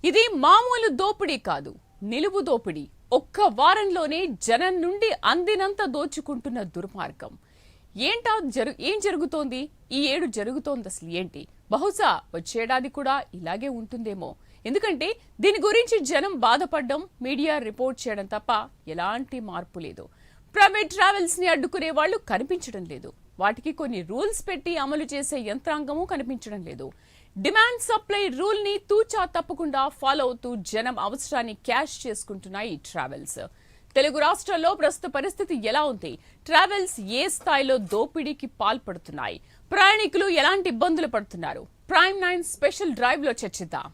ఇది మామూలు దోపిడీ కాదు, నిలువు దోపిడీ. ఒక్క వారంలోనే జనం నుండి అందినంత దోచుకుంటున్న దుర్మార్గం. ఏం జరుగుతోంది? ఈ ఏడు జరుగుతోంది అసలు ఏంటి? బహుశా వచ్చేడాది కూడా ఇలాగే ఉంటుందేమో. ఎందుకంటే దీని గురించి జనం బాధపడడం, మీడియా రిపోర్ట్ చేయడం తప్ప ఎలాంటి మార్పు లేదు. ప్రైవేట్ ట్రావెల్స్ ని అడ్డుకునే వాళ్ళు కనిపించడం లేదు. వాటికి కొన్ని రూల్స్ పెట్టి అమలు చేసే యంత్రాంగము కనిపించడం లేదు. డిమాండ్ సప్లై రూల్ ని తూచా తప్పకుండా ఫాలో అవుతూ జనం అవసరాన్ని క్యాష్ చేసుకుంటున్నాయి ట్రావెల్స్. తెలుగు రాష్ట్రాల్లో ప్రస్తుత పరిస్థితి ఎలా ఉంది? ట్రావెల్స్ ఏ స్థాయిలో దోపిడీకి పాల్పడుతున్నాయి? ప్రయాణికులు ఎలాంటి ఇబ్బందులు పడుతున్నారు? ప్రైమ్ 9 స్పెషల్ డ్రైవ్ లో చర్చిద్దాం.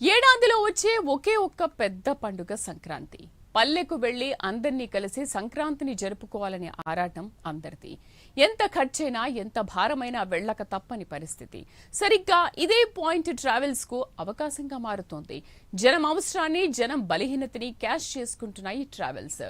ఏడాదిలో వచ్చే ఒకే ఒక్క పెద్ద పండుగ సంక్రాంతి. పల్లెకు వెళ్లి అందరినీ కలిసి సంక్రాంతిని జరుపుకోవాలనే ఆరాటం అందరిది. ఎంత ఖర్చైనా, ఎంత భారమైనా వెళ్లక తప్పని పరిస్థితి. సరిగ్గా ఇదే పాయింట్ ట్రావెల్స్ కు అవకాశంగా మారుతోంది. జనం అవసరాన్ని, జనం బలహీనతని క్యాష్ చేసుకుంటున్నాయి ట్రావెల్స్.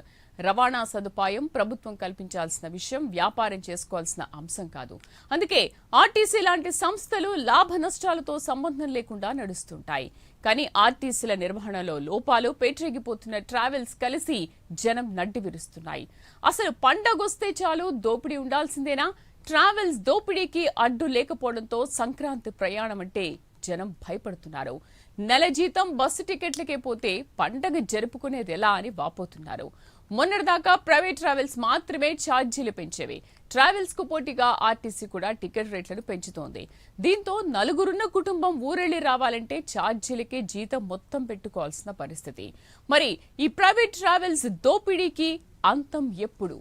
రవాణా సదుపాయం ప్రభుత్వం కల్పించాల్సిన విషయం, వ్యాపారం చేసుకోవాల్సిన అంశం కాదు. అందుకే ఆర్టీసీ లాంటి సంస్థలు లాభ నష్టాలతో సంబంధం లేకుండా నడుస్తుంటాయి. కానీ ఆర్టీసీల నిర్వహణలో లోపాలు, పేట్రేగిపోతున్న ట్రావెల్స్ కలిసి జనం నడ్డి విరుస్తున్నాయి. అసలు పండగొస్తే చాలు దోపిడీ ఉండాల్సిందేనా? ట్రావెల్స్ దోపిడీకి అడ్డు లేకపోవడంతో సంక్రాంతి ప్రయాణం అంటే జనం భయపడుతున్నారు. నెల జీతం బస్సు టికెట్లకే పోతే పండగ జరుపుకునేది ఎలా అని వాపోతున్నారు. మొన్నటిదాకా ప్రైవేట్ ట్రావెల్స్ మాత్రమే ఛార్జీలు పెంచేవి. ట్రావెల్స్ కు పోటీగా ఆర్టీసీ కూడా టికెట్ రేట్లను పెంచుతోంది. దీంతో నలుగురున్న కుటుంబం ఊరెళ్లి రావాలంటే ఛార్జీలకే జీతం మొత్తం పెట్టుకోవాల్సిన పరిస్థితి. మరి ఈ ప్రైవేట్ ట్రావెల్స్ దోపిడీకి అంతం ఎప్పుడు?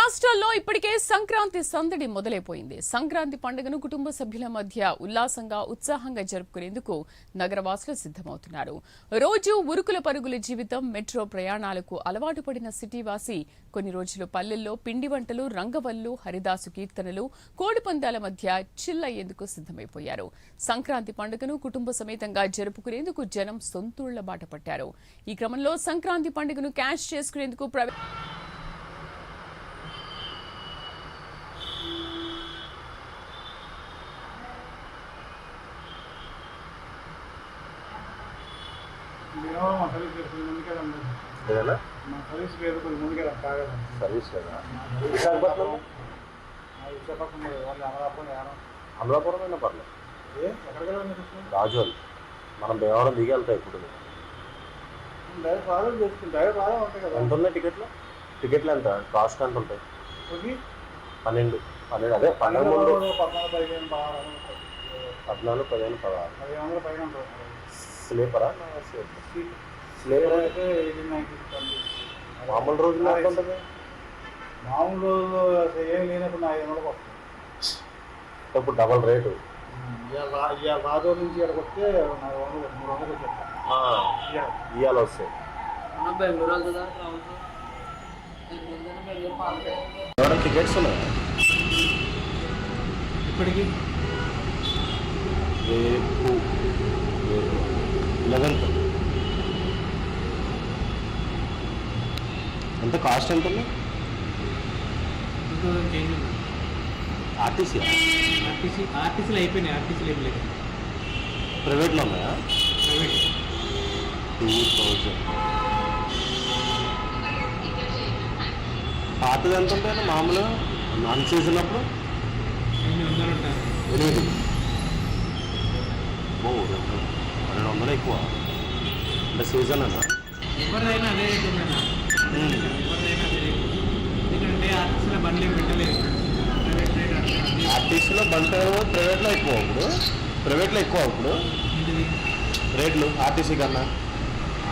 రాష్ట్రాల్లో ఇప్పటికే సంక్రాంతి సందడి మొదలైపోయింది. సంక్రాంతి పండుగను కుటుంబ సభ్యుల మధ్య ఉల్లాసంగా, ఉత్సాహంగా జరుపుకునేందుకు నగరవాసులు సిద్ధమవుతున్నారు. రోజు ఉరుకుల పరుగుల జీవితం, మెట్రో ప్రయాణాలకు అలవాటు పడిన సిటీవాసి కొన్ని రోజులు పల్లెల్లో పిండి వంటలు, రంగవల్లు, హరిదాసు కీర్తనలు, కోడిపందాల మధ్య చిల్లయ్యేందుకు సిద్ధమైపోయారు. సంక్రాంతి పండుగను కుటుంబ సమేతంగా జరుపుకునేందుకు జనం సొంతూళ్ల బాట పట్టారు. ఈ క్రమంలో సంక్రాంతి పండుగను క్యాష్ చేసుకునేందుకు అమలాపురం పర్లేదు, రాజోల్ మనం భీమవరం దిగి వెళ్తాయి. ఇప్పుడు ఎంత ఉన్నాయి టికెట్లు? టికెట్లు ఎంత కాస్ట్ ఎంత ఉంటాయి? 12 అదే 12 14 15 16 స్లీపరా? స్లీపర్ అయితే మామూలు రోజుల్లో ఎంత ఉంటుంది? మామూలు రోజులు ఏం లేనప్పుడు 500 వస్తుంది. ఇప్పుడు డబల్ రేటు. రాజోర్ నుంచి ఇక్కడికి వస్తే 300 వచ్చేస్తాయి. ఇవాళ వస్తాయి. టికెట్స్ ఉన్నాయి ఇప్పటికి. కాస్ట్ ఎంత ఉంది? 2000 చేంజ్ ఉంది. ఆర్టీసీ ఆర్టీసీలు అయిపోయినాయి. ఆర్టీసీలు ఏం లేదు. ప్రైవేట్లో ఉన్నాయా? ప్రైవేట్ 2000. పాతది ఎంత ఉంటాయండి మామూలుగా నాన్ సీజన్ అప్పుడు? 800 ఉంటారు. 8. ఓ 200 ఎక్కువ అంటే సీజన్ అన్నా? ఎవరిదైనా అదే రేట్ ఉందన్న. ఎవరిదైనా అదే రేట్. ఎందుకంటే ఆర్టీసీలో బండ్లు ఏం పెట్టలేదు. ప్రైవేట్ రేట్ అంటే ఆర్టీసీలో బంట ప్రైవేట్లో ఎక్కువ ఇప్పుడు ఏంటిది? రేట్లు ఆర్టీసీ కన్నా?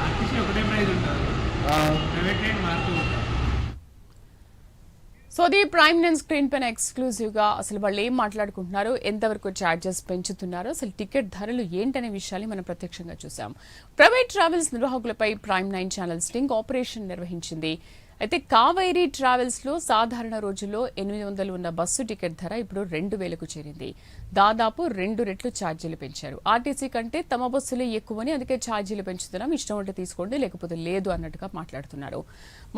ఆర్టీసీ ఒకటే ప్రైస్ ఉంటుంది, ప్రైవేట్ రేట్ మారుతూ ఉంటుంది. సో ది ప్రైమ్ నేను స్క్రీన్ పైన ఎక్స్క్లూజివ్ గా అసలు వాళ్ళు ఏం మాట్లాడుకుంటున్నారు, ఎంతవరకు ఛార్జెస్ పెంచుతున్నారు, అసలు టికెట్ ధరలు ఏంటనే విషయాన్ని మనం ప్రత్యక్షంగా చూసాం. ప్రైవేట్ ట్రావెల్స్ నిర్వాహకులపై ప్రైమ్ 9 ఛానల్ స్టింగ్ ఆపరేషన్ నిర్వహించింది. అయితే కావేరీ ట్రావెల్స్ లో సాధారణ రోజుల్లో 800 ఉన్న బస్సు టికెట్ ధర ఇప్పుడు 2000కు చేరింది. దాదాపు 2 రెట్లు ఛార్జీలు పెంచారు. ఆర్టీసీ కంటే తమ బస్సులే ఎక్కువని, అందుకే ఛార్జీలు పెంచుతున్నాం, ఇష్టం ఉంటే తీసుకోండి లేకపోతే లేదు అన్నట్టుగా మాట్లాడుతున్నారు.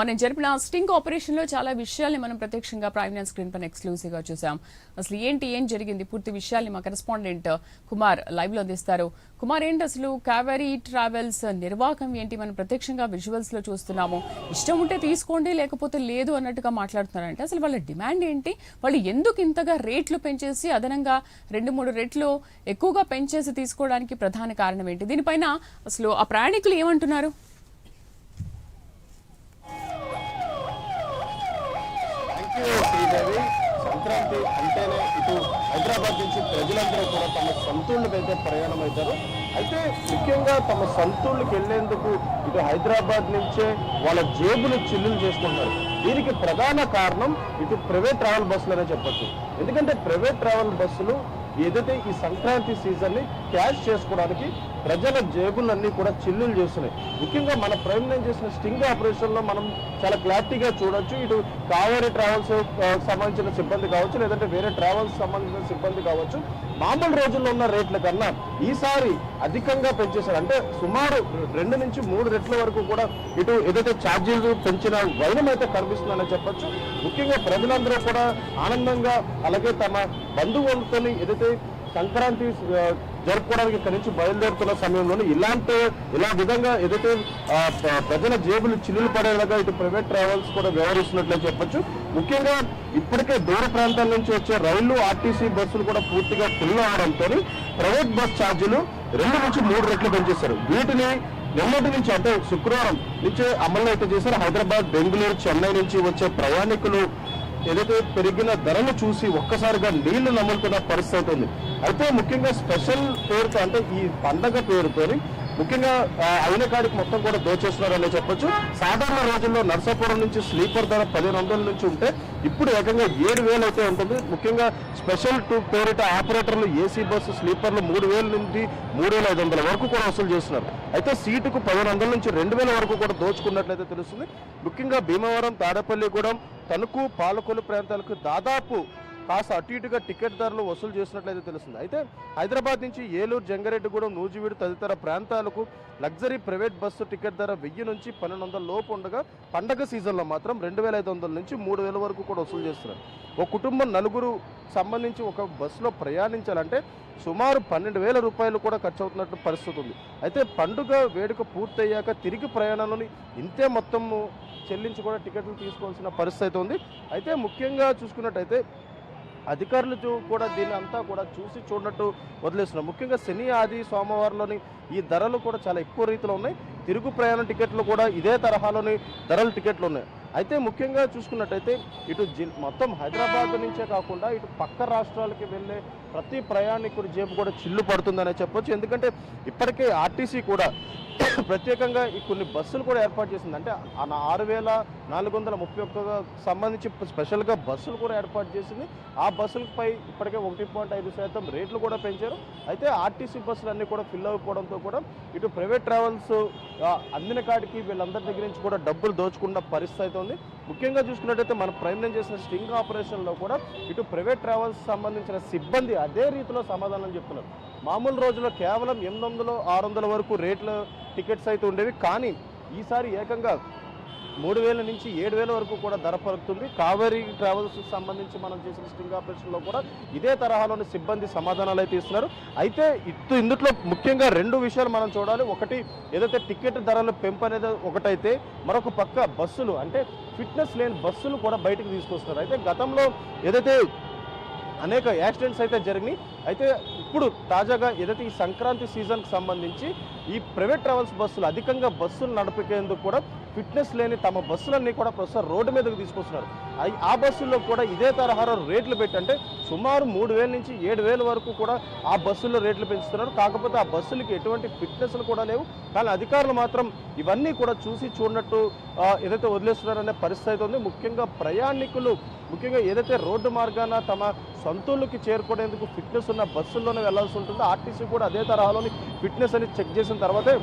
మనం జరిపిన స్టింగ్ ఆపరేషన్ లో చాలా విషయాల్ని మనం ప్రత్యక్షంగా ప్రైమ్ 9 స్క్రీన్ పైన ఎక్స్క్లూజివ్ గా చూసాం. అసలు ఏం జరిగింది, పూర్తి విషయాల్ని మా కరెస్పాండెంట్ కుమార్ లైవ్ లో అందిస్తారు. కుమార్, ఏంటి అసలు కావేరీ ట్రావెల్స్ నిర్వాహకం ఏంటి? మనం ప్రత్యక్షంగా విజువల్స్ లో చూస్తున్నాము, ఇష్టం ఉంటే తీసుకోండి లేకపోతే లేదు అన్నట్టుగా మాట్లాడుతున్నారంటే అసలు వాళ్ళ డిమాండ్ ఏంటి? వాళ్ళు ఎందుకు ఇంతగా రేట్లు పెంచేసి అదనంగా 2-3 రెట్లు ఎక్కువగా పెంచేసి తీసుకోవడానికి ప్రధాన కారణం ఏంటి? దీనిపైన అసలు ఆ ప్రయాణికులు ఏమంటున్నారు? శ్రీదేవి, సంక్రాంతి అంటేనే ఇటు హైదరాబాద్ నుంచి ప్రజలందరూ కూడా తమ సొంతూళ్ళకి అయితే ప్రయాణం అవుతారు. అయితే ముఖ్యంగా తమ సొంతూళ్ళకి వెళ్లేందుకు ఇటు హైదరాబాద్ నుంచే వాళ్ళ జేబులు చిల్లులు చేసుకుంటారు. దీనికి ప్రధాన కారణం ఇటు ప్రైవేట్ ట్రావెల్ బస్సులనే చెప్పచ్చు. ఎందుకంటే ప్రైవేట్ ట్రావెల్ బస్సులు ఏదైతే ఈ సంక్రాంతి సీజన్ని క్యాష్ చేసుకోవడానికి ప్రజల జేబులన్నీ కూడా చిల్లులు చేస్తున్నాయి. ముఖ్యంగా మన ప్రైమ్ లైన్ చేసిన స్టింగ్ ఆపరేషన్లో మనం చాలా క్లారిటీగా చూడొచ్చు. ఇటు కావేరీ ట్రావెల్స్ సంబంధించిన సిబ్బంది కావచ్చు, లేదంటే వేరే ట్రావెల్స్ సంబంధించిన సిబ్బంది కావచ్చు, మామూలు రోజుల్లో ఉన్న రేట్ల కన్నా ఈసారి అధికంగా పెంచేశారు. అంటే సుమారు 2 నుంచి 3 రెట్ల వరకు కూడా ఇటు ఏదైతే ఛార్జీలు పెంచిన వైనం అయితే కనిపిస్తుందని చెప్పొచ్చు. ముఖ్యంగా ప్రజలందరూ కూడా ఆనందంగా, అలాగే తమ బంధువులతో ఏదైతే సంక్రాంతి జరుపుకోవడానికి ఇక్కడి నుంచి బయలుదేరుతున్న సమయంలోనే ఇలా విధంగా ఏదైతే ప్రజల జేబులు చిల్లులు పడేలాగా ఇటు ప్రైవేట్ ట్రావెల్స్ కూడా వ్యవహరిస్తున్నట్లే చెప్పొచ్చు. ముఖ్యంగా ఇప్పటికే దూర ప్రాంతాల నుంచి వచ్చే రైళ్లు, ఆర్టీసీ బస్సులు కూడా పూర్తిగా ఫుల్ అవడంతో ప్రైవేట్ బస్ ఛార్జీలు 2 నుంచి 3 రెట్లు పెంచేశారు. వీటిని నిన్నటి నుంచి అంటే శుక్రవారం నుంచే అమలు అయితే చేశారు. హైదరాబాద్, బెంగళూరు, చెన్నై నుంచి వచ్చే ప్రయాణికులు ఏదైతే పెరిగిన ధరలు చూసి ఒక్కసారిగా నీళ్లు నమ్ముతున్న పరిస్థితి ఉంది. అయితే ముఖ్యంగా స్పెషల్ పేరుతో అంటే ఈ పండగ పేరుతో ముఖ్యంగా అయిన కాడికి మొత్తం కూడా దోచేస్తున్నారని చెప్పొచ్చు. సాధారణ రోజుల్లో నర్సాపురం నుంచి స్లీపర్ ధర 1500 నుంచి ఉంటే ఇప్పుడు ఏకంగా 7000 అయితే ఉంటుంది. ముఖ్యంగా స్పెషల్ పేరిట ఆపరేటర్లు ఏసీ బస్సు స్లీపర్లు 3000 నుండి 3500 వరకు కూడా వసూలు చేస్తున్నారు. అయితే సీటుకు 1500 నుంచి 2000 వరకు కూడా దోచుకున్నట్లయితే తెలుస్తుంది. ముఖ్యంగా భీమవరం, తాడేపల్లిగూడెం, తణుకు, పాలకొల్లు ప్రాంతాలకు దాదాపు కాస్త అటు ఇటుగా టికెట్ ధరలు వసూలు చేసినట్లయితే తెలుస్తుంది. అయితే హైదరాబాద్ నుంచి ఏలూరు, జంగారెడ్డిగూడెం, నూజివీడు తదితర ప్రాంతాలకు లగ్జరీ ప్రైవేట్ బస్సు టికెట్ ధర 1000 నుంచి 1200 లోపు ఉండగా పండగ సీజన్లో మాత్రం 2500 నుంచి 3000 వరకు కూడా వసూలు చేస్తున్నారు. ఒక కుటుంబం 4 సంబంధించి ఒక బస్సులో ప్రయాణించాలంటే సుమారు 12,000 రూపాయలు కూడా ఖర్చు అవుతున్నట్టు పరిస్థితి ఉంది. అయితే పండుగ వేడుక పూర్తయ్యాక తిరిగి ప్రయాణంలోని ఇంతే మొత్తం చెల్లించి కూడా టికెట్లు తీసుకోవాల్సిన పరిస్థితి ఉంది. అయితే ముఖ్యంగా చూసుకున్నట్టయితే అధికారులు కూడా దీన్ని అంతా కూడా చూసి చూడనట్టు వదిలేస్తున్నారు. ముఖ్యంగా శని, ఆది, సోమవారంలోని ఈ ధరలు కూడా చాలా ఎక్కువ రీతిలో ఉన్నాయి. తిరుగు ప్రయాణ టికెట్లు కూడా ఇదే తరహాలోని ధరల టికెట్లు ఉన్నాయి. అయితే ముఖ్యంగా చూసుకున్నట్టయితే ఇటు మొత్తం హైదరాబాద్ నుంచే కాకుండా ఇటు పక్క రాష్ట్రాలకి వెళ్ళే ప్రతి ప్రయాణికుడి జేబు కూడా చిల్లు పడుతుందనే చెప్పొచ్చు. ఎందుకంటే ఇప్పటికే ఆర్టీసీ కూడా ప్రత్యేకంగా ఈ కొన్ని బస్సులు కూడా ఏర్పాటు చేసింది. అంటే 6431 సంబంధించి స్పెషల్గా బస్సులు కూడా ఏర్పాటు చేసింది. ఆ బస్సులపై ఇప్పటికే 1.5% రేట్లు కూడా పెంచారు. అయితే ఆర్టీసీ బస్సులు అన్నీ కూడా ఫిల్ అయిపోవడంతో కూడా ఇటు ప్రైవేట్ ట్రావెల్స్ అందిన కాడికి వీళ్ళందరి దగ్గర నుంచి కూడా డబ్బులు దోచుకున్న పరిస్థితి ఉంది. ముఖ్యంగా చూసుకున్నట్టయితే మన ప్రైమ్ లైన్ చేసిన స్టింగ్ ఆపరేషన్లో కూడా ఇటు ప్రైవేట్ ట్రావెల్స్ సంబంధించిన సిబ్బంది అదే రీతిలో సమాధానం చెప్తున్నారు. మామూలు రోజుల్లో కేవలం 800, 600 వరకు రేట్ల టికెట్స్ అయితే ఉండేవి. కానీ ఈసారి ఏకంగా 3,000 నుంచి 7,000 వరకు కూడా ధర పలుకుతుంది. కావేరీ ట్రావెల్స్ సంబంధించి మనం చేసిన స్టింగ్ ఆపరేషన్లో కూడా ఇదే తరహాలోని సిబ్బంది సమాధానాలు అయితే ఇస్తున్నారు. అయితే ఇందులో ముఖ్యంగా 2 విషయాలు మనం చూడాలి. ఒకటి ఏదైతే టికెట్ ధరలు పెంపు అనేది ఒకటైతే, మరొక పక్క బస్సులు అంటే ఫిట్నెస్ లేని బస్సులు కూడా బయటకు తీసుకొస్తున్నారు. అయితే గతంలో ఏదైతే అనేక యాక్సిడెంట్స్ అయితే జరిగినాయి. అయితే ఇప్పుడు తాజాగా ఏదైతే ఈ సంక్రాంతి సీజన్కి సంబంధించి ఈ ప్రైవేట్ ట్రావెల్స్ బస్సులు అధికంగా బస్సులు నడిపేందుకు కూడా ఫిట్నెస్ లేని తమ బస్సులన్నీ కూడా ప్రస్తుతం రోడ్డు మీదకి తీసుకొస్తున్నారు. ఆ బస్సుల్లో కూడా ఇదే తరహాలో రేట్లు పెట్టి అంటే సుమారు 3,000 నుంచి 7,000 వరకు కూడా ఆ బస్సుల్లో రేట్లు పెంచుతున్నారు. కాకపోతే ఆ బస్సులకి ఎటువంటి ఫిట్నెస్లు కూడా లేవు. కానీ అధికారులు మాత్రం ఇవన్నీ కూడా చూసి చూడనట్టు ఏదైతే వదిలేస్తున్నారనే పరిస్థితి ఉంది. ముఖ్యంగా ప్రయాణికులు ముఖ్యంగా ఏదైతే రోడ్డు మార్గాన తమ సొంతూళ్ళకి చేరుకునేందుకు ఫిట్నెస్ ఉన్న బస్సుల్లోనే వెళ్లాల్సి ఉంటుందో ఆర్టీసీ కూడా అదే తరహాలోని ఫిట్నెస్ అని చెక్ చేసిన తర్వాతే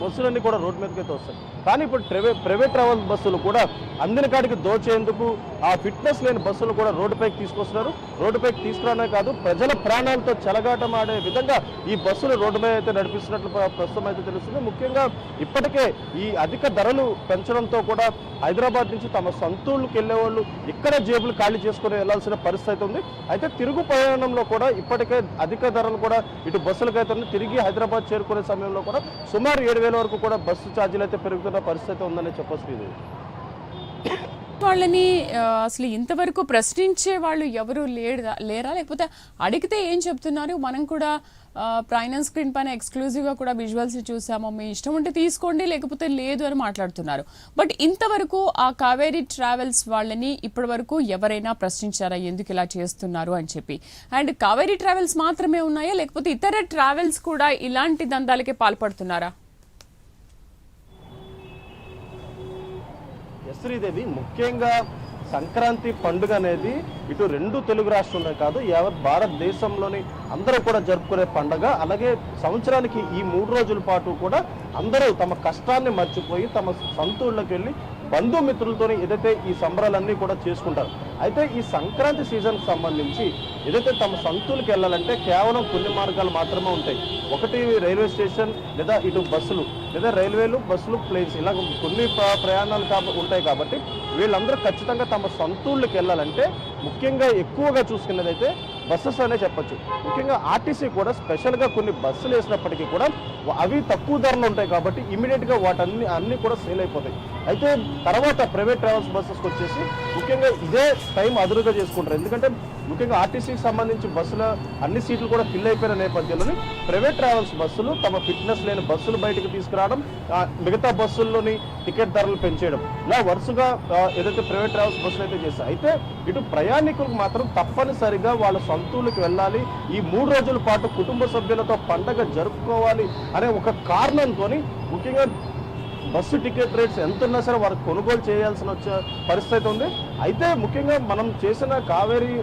బస్సులన్నీ కూడా రోడ్డు మీదకి అయితే వస్తాయి. కానీ ఇప్పుడు ప్రైవేట్ ట్రావెల్ బస్సులు కూడా అందిన కాడికి దోచేందుకు ఆ ఫిట్నెస్ లేని బస్సులు కూడా రోడ్డుపైకి తీసుకొస్తున్నారు. రోడ్డుపైకి తీసుకురావడమే కాదు, ప్రజల ప్రాణాలతో చెలగాటం ఆడే విధంగా ఈ బస్సులు రోడ్డు మీద అయితే నడిపిస్తున్నట్లు ప్రస్తుతం అయితే తెలుస్తుంది. ముఖ్యంగా ఇప్పటికే ఈ అధిక ధరలు పెంచడంతో కూడా హైదరాబాద్ నుంచి తమ సొంతూళ్ళకి వెళ్ళే వాళ్ళు ఇక్కడే జేబులు ఖాళీ చేసుకుని వెళ్లాల్సిన పరిస్థితి ఉంది. అయితే తిరుగు ప్రయాణంలో కూడా ఇప్పటికే అధిక ధరలు కూడా ఇటు బస్సులకైతే తిరిగి హైదరాబాద్ చేరుకునే సమయంలో కూడా సుమారు 7,000 వరకు కూడా బస్సు ఛార్జీలు అయితే పెరుగుతున్న పరిస్థితి ఉందని చెప్పొచ్చు. ఇది వాళ్ళని అసలు ఇంతవరకు ప్రశ్నించే వాళ్ళు ఎవరు లేరా, లేకపోతే అడిగితే ఏం చెప్తున్నారు? మనం కూడా ఫైనాన్స్ స్క్రీన్ పైన ఎక్స్క్లూజివ్గా కూడా విజువల్స్ చూసాము. మీ ఇష్టం ఉంటే తీసుకోండి, లేకపోతే లేదు అని మాట్లాడుతున్నారు. బట్ ఇంతవరకు ఆ కావేరీ ట్రావెల్స్ వాళ్ళని ఇప్పటి వరకు ఎవరైనా ప్రశ్నించారా ఎందుకు ఇలా చేస్తున్నారు అని చెప్పి? అండ్ కావేరీ ట్రావెల్స్ మాత్రమే ఉన్నాయా, లేకపోతే ఇతర ట్రావెల్స్ కూడా ఇలాంటి దందాలకే పాల్పడుతున్నారా? శ్రీదేవి, ముఖ్యంగా సంక్రాంతి పండుగ అనేది ఇటు 2 తెలుగు రాష్ట్రాలే కాదు యావత్ భారతదేశంలోని అందరూ కూడా జరుపుకునే పండుగ. అలాగే సంవత్సరానికి ఈ 3 రోజుల పాటు కూడా అందరూ తమ కష్టాన్ని మర్చిపోయి తమ సొంతూళ్ళకి వెళ్ళి బంధుమిత్రులతో ఏదైతే ఈ సంబరాలన్నీ కూడా చేసుకుంటారు. అయితే ఈ సంక్రాంతి సీజన్కి సంబంధించి ఏదైతే తమ సొంతూళ్ళకి వెళ్ళాలంటే కేవలం కొన్ని మార్గాలు మాత్రమే ఉంటాయి. ఒకటి రైల్వే స్టేషన్, లేదా ఇటు బస్సులు, లేదా రైల్వేలు, బస్సులు, ప్లేన్స్, ఇలా కొన్ని ప్రయాణాలు ఉంటాయి. కాబట్టి వీళ్ళందరూ ఖచ్చితంగా తమ సొంతూళ్ళకి వెళ్ళాలంటే ముఖ్యంగా ఎక్కువగా చూసుకున్నదైతే బస్సెస్ అనే చెప్పచ్చు. ముఖ్యంగా ఆర్టీసీ కూడా స్పెషల్గా కొన్ని బస్సులు వేసినప్పటికీ కూడా అవి తక్కువ ధరలు ఉంటాయి కాబట్టి ఇమీడియట్గా అన్నీ కూడా సేల్ అయిపోతాయి. అయితే తర్వాత ప్రైవేట్ ట్రావెల్స్ బస్సెస్కి వచ్చేసి ముఖ్యంగా ఇదే టైం అదురుగా చేసుకుంటారు. ఎందుకంటే ముఖ్యంగా ఆర్టీసీకి సంబంధించి బస్సుల అన్ని సీట్లు కూడా ఫిల్ అయిపోయిన నేపథ్యంలోని ప్రైవేట్ ట్రావెల్స్ బస్సులు తమ ఫిట్నెస్ లేని బస్సులు బయటకు తీసుకురావడం, మిగతా బస్సుల్లోని టికెట్ ధరలు పెంచేయడం, ఇలా వరుసగా ఏదైతే ప్రైవేట్ ట్రావెల్స్ బస్సులు అయితే చేస్తాయి. అయితే ఇటు ప్రయాణికులకు మాత్రం తప్పనిసరిగా వాళ్ళ సొంతూళ్ళకి వెళ్ళాలి, ఈ 3 రోజుల పాటు కుటుంబ సభ్యులతో పండగ జరుపుకోవాలి అనే ఒక కారణంతో ముఖ్యంగా బస్సు టికెట్ రేట్స్ ఎంత ఉన్నా సరే వారు కొనుగోలు చేయాల్సిన వచ్చే పరిస్థితి ఉంది. అయితే ముఖ్యంగా మనం చేసిన కావేరీ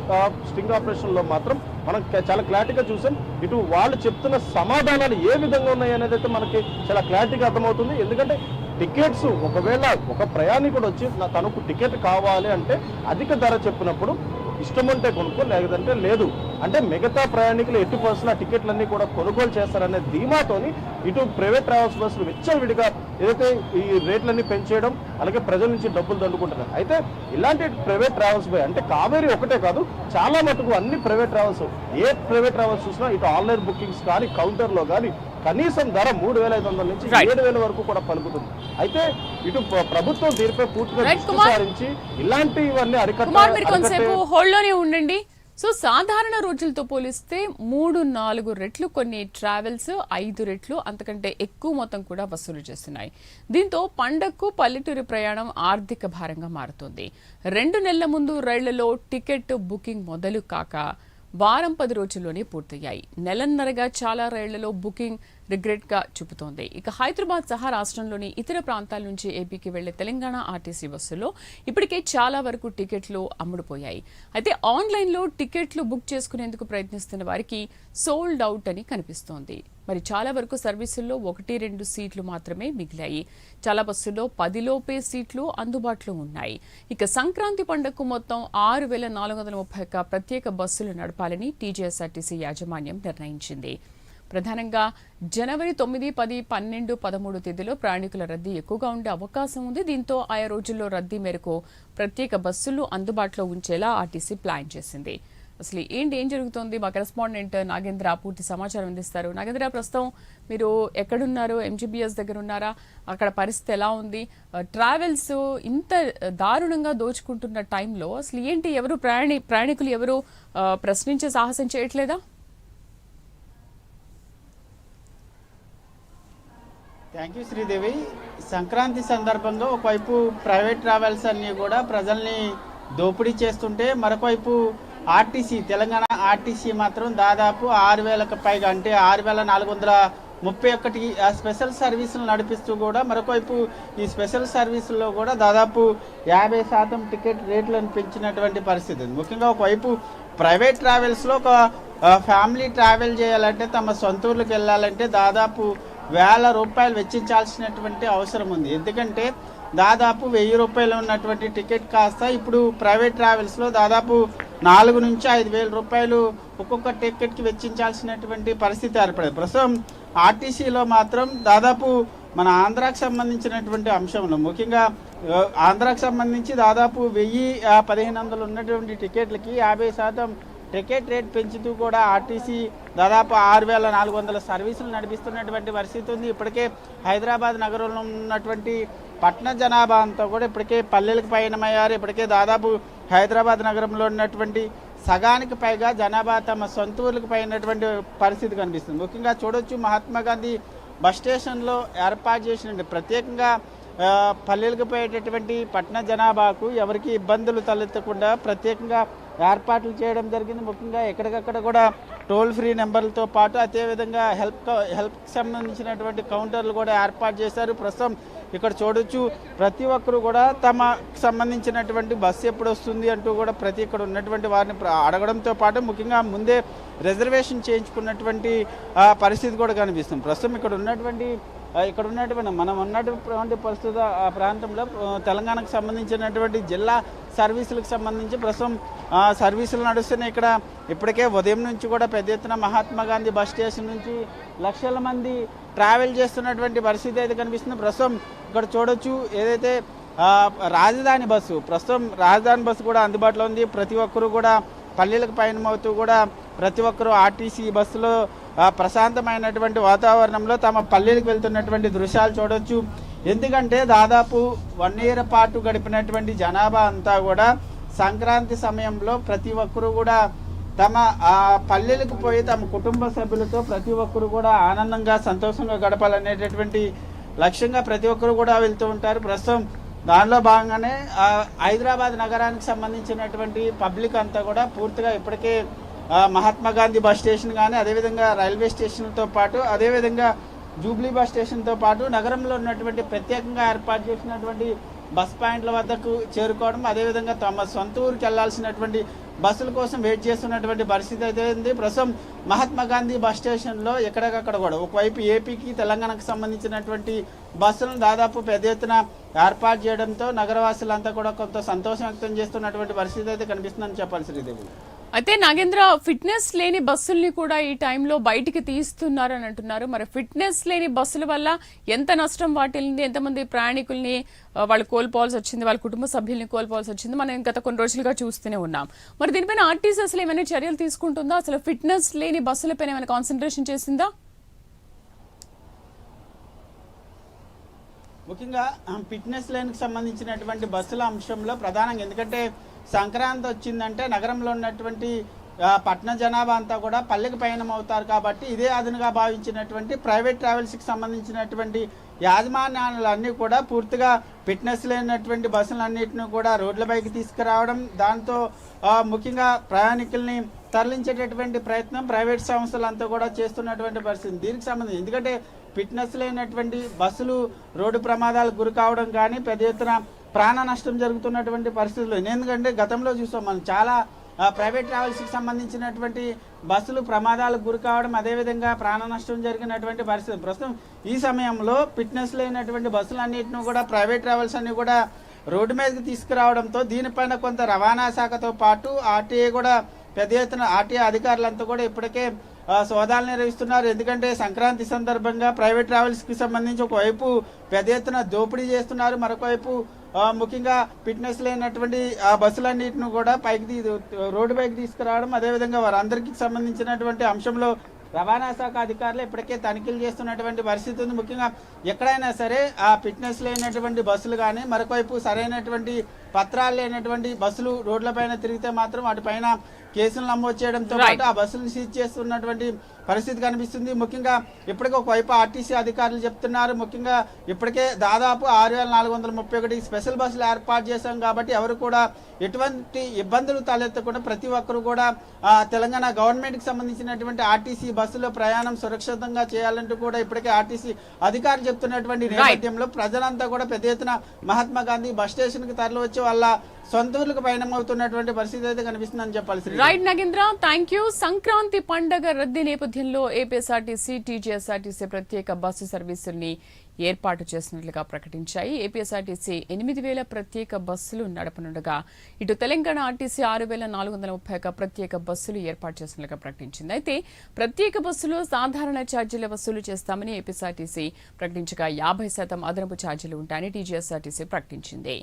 స్టింగ్ ఆపరేషన్లో మాత్రం మనం చాలా క్లారిటీగా చూసాం. ఇటు వాళ్ళు చెప్తున్న సమాధానాలు ఏ విధంగా ఉన్నాయి అనేది అయితే మనకి చాలా క్లారిటీగా అర్థమవుతుంది. ఎందుకంటే టికెట్స్ ఒకవేళ ఒక ప్రయాణికుడు వచ్చి తనకు టికెట్ కావాలి అంటే అధిక ధర చెప్పినప్పుడు ఇష్టం ఉంటే కొనుక్కో, లేదంటే లేదు అంటే మిగతా ప్రయాణికులు ఎట్టి పరిస్థితుల్లో ఆ టికెట్లన్నీ కూడా కొనుగోలు చేస్తారనే ధీమాతోని ఇటు ప్రైవేట్ ట్రావెల్స్ బస్సులు విచ్చలవిడిగా ఏదైతే ఈ రేట్లన్నీ పెంచేయడం, అలాగే ప్రజల నుంచి డబ్బులు దండుకుంటున్నారు. అయితే ఇలాంటి ప్రైవేట్ ట్రావెల్స్ అంటే కావేరీ ఒకటే కాదు, చాలా మటుకు అన్ని ప్రైవేట్ ట్రావెల్స్, ఏ ప్రైవేట్ ట్రావెల్స్ చూసినా ఇటు ఆన్లైన్ బుకింగ్స్ కానీ కౌంటర్లో కానీ కనీసం ధర 3,500 నుంచి 7,000 వరకు కూడా పలుకుతుంది. అయితే ఇటు ప్రభుత్వం దీనిపై పూర్తిగా దృష్టి సారించి ఇలాంటివన్నీ హోల్డ్లోనే ఉండండి. సో సాధారణ రోజులతో పోలిస్తే 3-4 రెట్లు కొన్ని ట్రావెల్స్ 5 రెట్లు అంతకంటే ఎక్కువ మొత్తం కూడా వసూలు చేస్తున్నాయి. దీంతో పండగకు పల్లెటూరు ప్రయాణం ఆర్థిక భారంగా మారుతోంది. 2 నెలల ముందు రైళ్లలో టికెట్ బుకింగ్ మొదలు కాక వారం 10 రోజుల్లోనే పూర్తయ్యాయి. నెలన్నరగా చాలా రైళ్లలో బుకింగ్ రిగ్రెట్ గా చూపుతోంది. ఇక హైదరాబాద్ సహా రాష్ట్రంలోని ఇతర ప్రాంతాల నుంచి ఏపీకి వెళ్లే తెలంగాణ ఆర్టీసీ బస్సుల్లో ఇప్పటికే చాలా వరకు టికెట్లు అమ్ముడుపోయాయి. అయితే ఆన్లైన్లో టికెట్లు బుక్ చేసుకునేందుకు ప్రయత్నిస్తున్న వారికి సోల్డ్ అవుట్ అని కనిపిస్తోంది. మరి చాలా వరకు సర్వీసుల్లో 1-2 సీట్లు మాత్రమే మిగిలాయి. చాలా బస్సుల్లో 10 లోపే సీట్లు అందుబాటులో ఉన్నాయి. ఇక సంక్రాంతి పండుగకు మొత్తం 6,431 ప్రత్యేక బస్సులు నడపాలని టీజీఎస్ఆర్టీసీ యాజమాన్యం నిర్ణయించింది. ప్రధానంగా జనవరి 9, 10, 12, 13 తేదీలో ప్రయాణికుల రద్దీ ఎక్కువగా ఉండే అవకాశం ఉంది. దీంతో ఆయా రోజుల్లో రద్దీ మేరకు ప్రత్యేక బస్సులు అందుబాటులో ఉంచేలా ఆర్టీసీ ప్లాన్ చేసింది. అసలు ఏం జరుగుతోంది? మా కరెస్పాండెంట్ నాగేంద్ర పూర్తి సమాచారం అందిస్తారు. నాగేంద్ర, ప్రస్తుతం మీరు ఎక్కడున్నారు? ఎంజీబీఎస్ దగ్గర ఉన్నారా? అక్కడ పరిస్థితి ఎలా ఉంది? ట్రావెల్స్ ఇంత దారుణంగా దోచుకుంటున్న టైంలో అసలు ఏంటి, ఎవరు ప్రయాణికులు ఎవరు ప్రశ్నించే సాహసం చేయట్లేదా? Thank you Sridevi. సంక్రాంతి సందర్భంగా ఒకవైపు ప్రైవేట్ ట్రావెల్స్ అన్నీ కూడా ప్రజల్ని దోపిడీ చేస్తుంటే, మరొకవైపు ఆర్టీసీ, తెలంగాణ ఆర్టీసీ మాత్రం దాదాపు 6,000కు పైగా, అంటే 6,431 స్పెషల్ సర్వీసులు నడిపిస్తూ కూడా, మరొకవైపు ఈ స్పెషల్ సర్వీసుల్లో కూడా దాదాపు 50% టికెట్ రేట్లను పెంచినటువంటి పరిస్థితి ఉంది. ముఖ్యంగా ఒకవైపు ప్రైవేట్ ట్రావెల్స్లో ఒక ఫ్యామిలీ ట్రావెల్ చేయాలంటే, తమ సొంత ఊర్లకు వెళ్ళాలంటే దాదాపు 1,000 రూపాయలు వెచ్చించాల్సినటువంటి అవసరం ఉంది. ఎందుకంటే దాదాపు 1,000 రూపాయలు ఉన్నటువంటి టికెట్ కాస్త ఇప్పుడు ప్రైవేట్ ట్రావెల్స్లో దాదాపు 4,000 నుంచి 5,000 రూపాయలు ఒక్కొక్క టికెట్కి వెచ్చించాల్సినటువంటి పరిస్థితి ఏర్పడింది. ప్రస్తుతం ఆర్టీసీలో మాత్రం దాదాపు మన ఆంధ్రాకి సంబంధించినటువంటి అంశంలో, ముఖ్యంగా ఆంధ్రాకి సంబంధించి దాదాపు 1,000-1,500 ఉన్నటువంటి టికెట్లకి 50% టికెట్ రేట్ పెంచుతూ కూడా ఆర్టీసీ దాదాపు 6,400 సర్వీసులు నడిపిస్తున్నటువంటి పరిస్థితి ఉంది. ఇప్పటికే హైదరాబాద్ నగరంలో ఉన్నటువంటి పట్టణ జనాభా అంతా కూడా ఇప్పటికే పల్లెలకు పయనమయ్యారు. ఇప్పటికే దాదాపు హైదరాబాద్ నగరంలో ఉన్నటువంటి సగానికి పైగా జనాభా తమ సొంత ఊర్లకు పోయినటువంటి పరిస్థితి కనిపిస్తుంది. ముఖ్యంగా చూడొచ్చు, మహాత్మా గాంధీ బస్ స్టేషన్లో ఏర్పాటు చేసిన ప్రత్యేకంగా పల్లెలకు పోయేటటువంటి పట్టణ జనాభాకు ఎవరికి ఇబ్బందులు తలెత్తకుండా ప్రత్యేకంగా ఏర్పాట్లు చేయడం జరిగింది. ముఖ్యంగా ఎక్కడికక్కడ కూడా టోల్ ఫ్రీ నెంబర్లతో పాటు అదేవిధంగా హెల్ప్కి సంబంధించినటువంటి కౌంటర్లు కూడా ఏర్పాటు చేశారు. ప్రస్తుతం ఇక్కడ చూడొచ్చు, ప్రతి ఒక్కరు కూడా తమకు సంబంధించినటువంటి బస్సు ఎప్పుడు వస్తుంది అంటూ కూడా ఇక్కడ ఉన్నటువంటి వారిని అడగడంతో పాటు ముఖ్యంగా ముందే రిజర్వేషన్ చేయించుకున్నటువంటి పరిస్థితి కూడా కనిపిస్తుంది. ప్రస్తుతం ఇక్కడ ఉన్నటువంటి మనం ఉన్నటువంటి ప్రస్తుత ప్రాంతంలో తెలంగాణకు సంబంధించినటువంటి జిల్లా సర్వీసులకు సంబంధించి ప్రస్తుతం సర్వీసులు నడుస్తున్నాయి. ఇక్కడ ఇప్పటికే ఉదయం నుంచి కూడా పెద్ద ఎత్తున మహాత్మా గాంధీ బస్ స్టేషన్ నుంచి లక్షల మంది ట్రావెల్ చేస్తున్నటువంటి పరిస్థితి అయితే కనిపిస్తుంది. ప్రస్తుతం ఇక్కడ చూడొచ్చు, ఏదైతే రాజధాని బస్సు కూడా అందుబాటులో ఉంది. ప్రతి ఒక్కరూ కూడా పల్లెలకు పయనమవుతూ కూడా ప్రతి ఒక్కరూ ఆర్టీసీ బస్సులో ప్రశాంతమైనటువంటి వాతావరణంలో తమ పల్లెలకు వెళ్తున్నటువంటి దృశ్యాలు చూడొచ్చు. ఎందుకంటే దాదాపు 1 year పాటు గడిపినటువంటి జనాభా అంతా కూడా సంక్రాంతి సమయంలో ప్రతి ఒక్కరూ కూడా తమ పల్లెలకు పోయి తమ కుటుంబ సభ్యులతో ప్రతి ఒక్కరు కూడా ఆనందంగా సంతోషంగా గడపాలనేటటువంటి లక్ష్యంగా ప్రతి ఒక్కరు కూడా వెళ్తూ ఉంటారు. ప్రస్తుతం దానిలో భాగంగానే హైదరాబాద్ నగరానికి సంబంధించినటువంటి పబ్లిక్ అంతా కూడా పూర్తిగా ఇప్పటికే మహాత్మా గాంధీ బస్ స్టేషన్ కానీ, అదేవిధంగా రైల్వే స్టేషన్తో పాటు, అదేవిధంగా జూబ్లీ బస్ స్టేషన్తో పాటు నగరంలో ఉన్నటువంటి ప్రత్యేకంగా ఏర్పాటు చేసినటువంటి బస్ పాయింట్ల వద్దకు చేరుకోవడం, అదేవిధంగా తమ సొంత ఊరికి వెళ్లాల్సినటువంటి బస్సుల కోసం వెయిట్ చేస్తున్నటువంటి పరిస్థితి అయితే ఉంది. ప్రస్తుతం మహాత్మా గాంధీ బస్ స్టేషన్లో ఎక్కడికక్కడ కూడా ఒకవైపు ఏపీకి తెలంగాణకు సంబంధించినటువంటి బస్సులను దాదాపు పెద్ద ఎత్తున ఏర్పాటు చేయడంతో నగరవాసులంతా కూడా కొంత సంతోషం వ్యక్తం చేస్తున్నటువంటి పరిస్థితి అయితే కనిపిస్తుందని చెప్పాలి శ్రీదేవి. అయితే నాగేంద్ర, ఫిట్నెస్ లేని బస్సుల్ని కూడా ఈ టైంలో బయటికి తీస్తున్నారని అంటున్నారు. మరి ఫిట్నెస్ లేని బస్సుల వల్ల ఎంత నష్టం వాటిల్లింది, ఎంతమంది ప్రయాణికుల్ని వాళ్ళు కోల్పోవాల్సి వచ్చింది, వాళ్ళ కుటుంబ సభ్యుల్ని కోల్పోవాల్సి వచ్చింది, మనం గత కొన్ని రోజులుగా చూస్తూనే ఉన్నాం. మరి దీనిపైన ఆర్టీసీ అసలు ఏమైనా చర్యలు తీసుకుంటుందా? అసలు ఫిట్నెస్ లేని బస్సులపైన ఏమైనా కాన్సన్ట్రేషన్ చేసిందా? ముఖ్యంగా ఫిట్నెస్ లైన్కి సంబంధించినటువంటి బస్సుల అంశంలో ప్రధానంగా, ఎందుకంటే సంక్రాంతి వచ్చిందంటే నగరంలో ఉన్నటువంటి పట్టణ జనాభా అంతా కూడా పల్లెకి పయనం అవుతారు కాబట్టి ఇదే అదునుగా భావించినటువంటి ప్రైవేట్ ట్రావెల్స్కి సంబంధించినటువంటి యాజమాన్యాలన్నీ కూడా పూర్తిగా ఫిట్నెస్ లేనటువంటి బస్సులన్నింటినీ కూడా రోడ్లపైకి తీసుకురావడం, దాంతో ముఖ్యంగా ప్రయాణికుల్ని తరలించేటటువంటి ప్రయత్నం ప్రైవేట్ సంస్థలంతా కూడా చేస్తున్నటువంటి పరిస్థితి. దీనికి సంబంధించి ఎందుకంటే ఫిట్నెస్ లేనటువంటి బస్సులు రోడ్డు ప్రమాదాలకు గురి కావడం కానీ, పెద్ద ఎత్తున ప్రాణ నష్టం జరుగుతున్నటువంటి పరిస్థితులు. ఎందుకంటే గతంలో చూస్తాం మనం, చాలా ప్రైవేట్ ట్రావెల్స్కి సంబంధించినటువంటి బస్సులు ప్రమాదాలకు గురి కావడం, అదేవిధంగా ప్రాణ నష్టం జరిగినటువంటి పరిస్థితి. ప్రస్తుతం ఈ సమయంలో ఫిట్నెస్ లేనటువంటి బస్సులన్నింటినీ కూడా ప్రైవేట్ ట్రావెల్స్ అన్ని కూడా రోడ్డు మీదకి తీసుకురావడంతో దీనిపైన కొంత రవాణా శాఖతో పాటు ఆర్టీఏ కూడా పెద్ద ఎత్తున ఆర్టీఏ అధికారులంతా కూడా ఇప్పటికే సోదాలు నిర్వహిస్తున్నారు. ఎందుకంటే సంక్రాంతి సందర్భంగా ప్రైవేట్ ట్రావెల్స్కి సంబంధించి ఒకవైపు పెద్ద ఎత్తున దోపిడీ చేస్తున్నారు, మరొకవైపు ముఖ్యంగా ఫిట్నెస్ లేనటువంటి ఆ బస్సులన్నింటిని కూడా రోడ్డు పైకి తీసుకురావడం, అదేవిధంగా వారందరికీ సంబంధించినటువంటి అంశంలో రవాణా శాఖ అధికారులు ఇప్పటికే తనిఖీలు చేస్తున్నటువంటి పరిస్థితి ఉంది. ముఖ్యంగా ఎక్కడైనా సరే ఆ ఫిట్నెస్ లేనటువంటి బస్సులు కానీ, మరొకవైపు సరైనటువంటి పత్రాలు లేనటువంటి బస్సులు రోడ్లపైన తిరిగితే మాత్రం వాటిపైన కేసులు నమోదు చేయడంతో పాటు ఆ బస్సులను సీజ్ చేస్తున్నటువంటి పరిస్థితి కనిపిస్తుంది. ముఖ్యంగా ఇప్పటికే ఒకవైపు ఆర్టీసీ అధికారులు చెప్తున్నారు, ముఖ్యంగా ఇప్పటికే దాదాపు 6431 స్పెషల్ బస్సులు ఏర్పాటు చేశాం కాబట్టి ఎవరు కూడా ఎటువంటి ఇబ్బందులు తలెత్తకుండా ప్రతి ఒక్కరు కూడా తెలంగాణ గవర్నమెంట్కి సంబంధించినటువంటి ఆర్టీసీ బస్సులో ప్రయాణం సురక్షితంగా చేయాలంటూ కూడా ఇప్పటికే ఆర్టీసీ అధికారులు చెప్తున్నటువంటి నేపథ్యంలో ప్రజలంతా కూడా పెద్ద ఎత్తున మహాత్మా గాంధీ బస్ స్టేషన్కి తరలి వచ్చి వాళ్ళ సొంత ఊర్లకు పయనమవుతున్నటువంటి పరిస్థితి అయితే కనిపిస్తుందని చెప్పాలి. Right Nagendra, thank you. Sankranti పండగ రద్దీ నేపథ్యంలో ఏపీఎస్ఆర్టీసీ, టీజీఎస్ఆర్టీసీ ప్రత్యేక బస్సు సర్వీసుల్ని ఏర్పాటు చేసినట్లుగా ప్రకటించాయి. ఏపీఎస్ఆర్టీసీ 8,000 ప్రత్యేక బస్సులు నడపనుండగా ఇటు తెలంగాణ ఆర్టీసీ 6,431 ప్రత్యేక బస్సులు ఏర్పాటు చేసినట్లుగా ప్రకటించింది. అయితే ప్రత్యేక బస్సులు సాధారణ ఛార్జీల వసూలు చేస్తామని ఏపీఎస్ఆర్టీసీ ప్రకటించగా 50% అదనపు ఛార్జీలు ఉంటాయని టీజీఎస్ఆర్టీసీ ప్రకటించింది.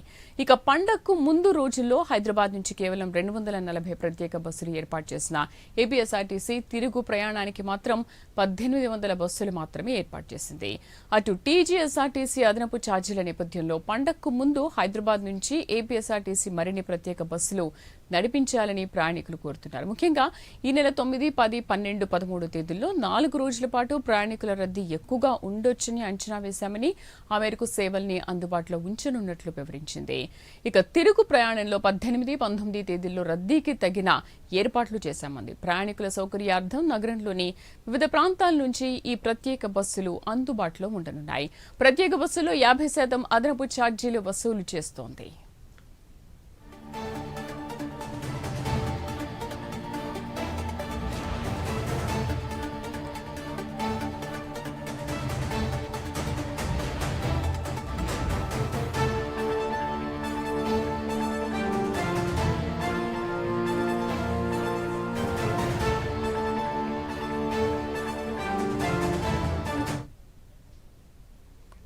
ఇక పండగకు ముందు రోజుల్లో హైదరాబాద్ నుంచి కేవలం 240 ప్రత్యేక బస్సులు ఏర్పాటు చేసిన ఏపీఎస్ఆర్టీసీ తిరుగు ప్రయాణానికి మాత్రం 1,800 బస్సులు మాత్రమే ఏర్పాటు చేసింది. అటు టీజీఎస్ఆర్టీసీ అదనపు ఛార్జీల నేపథ్యంలో పండగకు ముందు హైదరాబాద్ నుంచి ఏపీఎస్ఆర్టీసీ మరిన్ని ప్రత్యేక బస్సులు నడిపించాలని ప్రయాణికులు కోరుతున్నారు. ముఖ్యంగా ఈ నెల 9, 10, 12, 13 తేదీల్లో 4 రోజుల పాటు ప్రయాణికుల రద్దీ ఎక్కువగా ఉండొచ్చని అంచనా వేశామని, ఆ మేరకు సేవల్ని అందుబాటులో ఉంచనున్నట్లు వివరించింది. ఇక తిరుగు ప్రయాణంలో 18, 19 తేదీల్లో రద్దీకి తగిన ఏర్పాట్లు చేశామంది. ప్రయాణికుల సౌకర్యార్థం నగరంలోని వివిధ ప్రాంతాల నుంచి ఈ ప్రత్యేక బస్సులు అందుబాటులో ఉండనున్నాయి. ప్రత్యేక బస్సులో 50% అదనపు ఛార్జీలు వసూలు చేస్తోంది.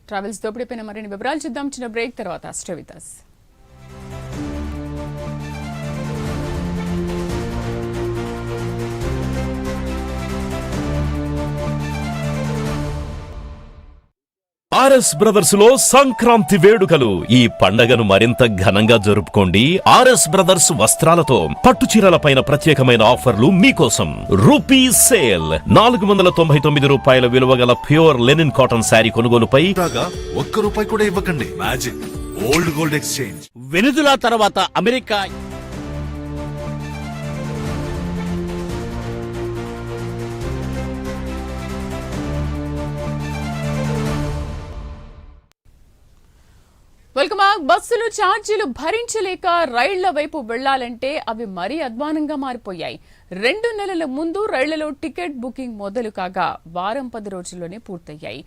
ట్రావెల్స్ దోపిడీపైన మరిన్ని వివరాలు చూద్దాం చిన్న బ్రేక్ తర్వాత. Stay with us. RS brothers లో సంక్రాంతి వేడుకలు. ఈ పండగను మరింత ఘనంగా జరుపుకోండి ఆర్ఎస్ బ్రదర్స్ వస్త్రాలతో. పట్టు చీరలపైన ప్రత్యేకమైన ఆఫర్లు మీకోసం. Rupee sale. 499 రూపాయల విలువ గల ప్యూర్ లెనిన్ కాటన్ శారీ కొనుగోలుపై ₹1 కూడా ఇవ్వకండి. Magic old gold exchange. Venezuela తర్వాత అమెరికా వెల్కమ్ బ్యాక్. బస్సులు ఛార్జీలు భరించలేక రైళ్ల వైపు వెళ్లాలంటే అవి మరీ అధ్వానంగా మారిపోయాయి. 2 నెలల ముందు రైళ్లలో టికెట్ బుకింగ్ మొదలు కాగా వారం 10 రోజుల్లోనే పూర్తయ్యాయి.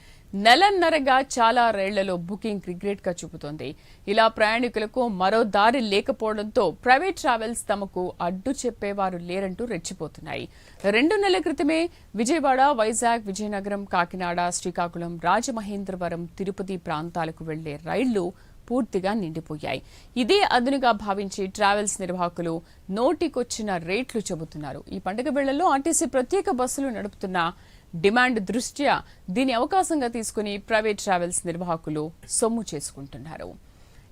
నెలన్నరగా చాలా రైళ్లలో బుకింగ్ రిగ్రెట్ గా చూపుతోంది. ఇలా ప్రయాణికులకు మరో దారి లేకపోవడంతో ప్రైవేట్ ట్రావెల్స్ తమకు అడ్డు చెప్పేవారు లేరంటూ రెచ్చిపోతున్నాయి. 2 నెలల క్రితమే విజయవాడ, వైజాగ్, విజయనగరం, కాకినాడ, శ్రీకాకుళం, రాజమహేంద్రవరం, తిరుపతి ప్రాంతాలకు వెళ్లే రైళ్లు పూర్తిగా నిండిపోయాయి. ఇదే అదునుగా భావించి ట్రావెల్స్ నిర్వాహకులు నోటికొచ్చిన రేట్లు చెబుతున్నారు. ఈ పండుగ వేళల్లో ఆర్టీసీ ప్రత్యేక బస్సులు నడుపుతున్న డిమాండ్ దృష్ట్యా దీని అవకాశంగా తీసుకుని ప్రైవేట్ ట్రావెల్స్ నిర్వాహకులు సొమ్ము చేసుకుంటున్నారు.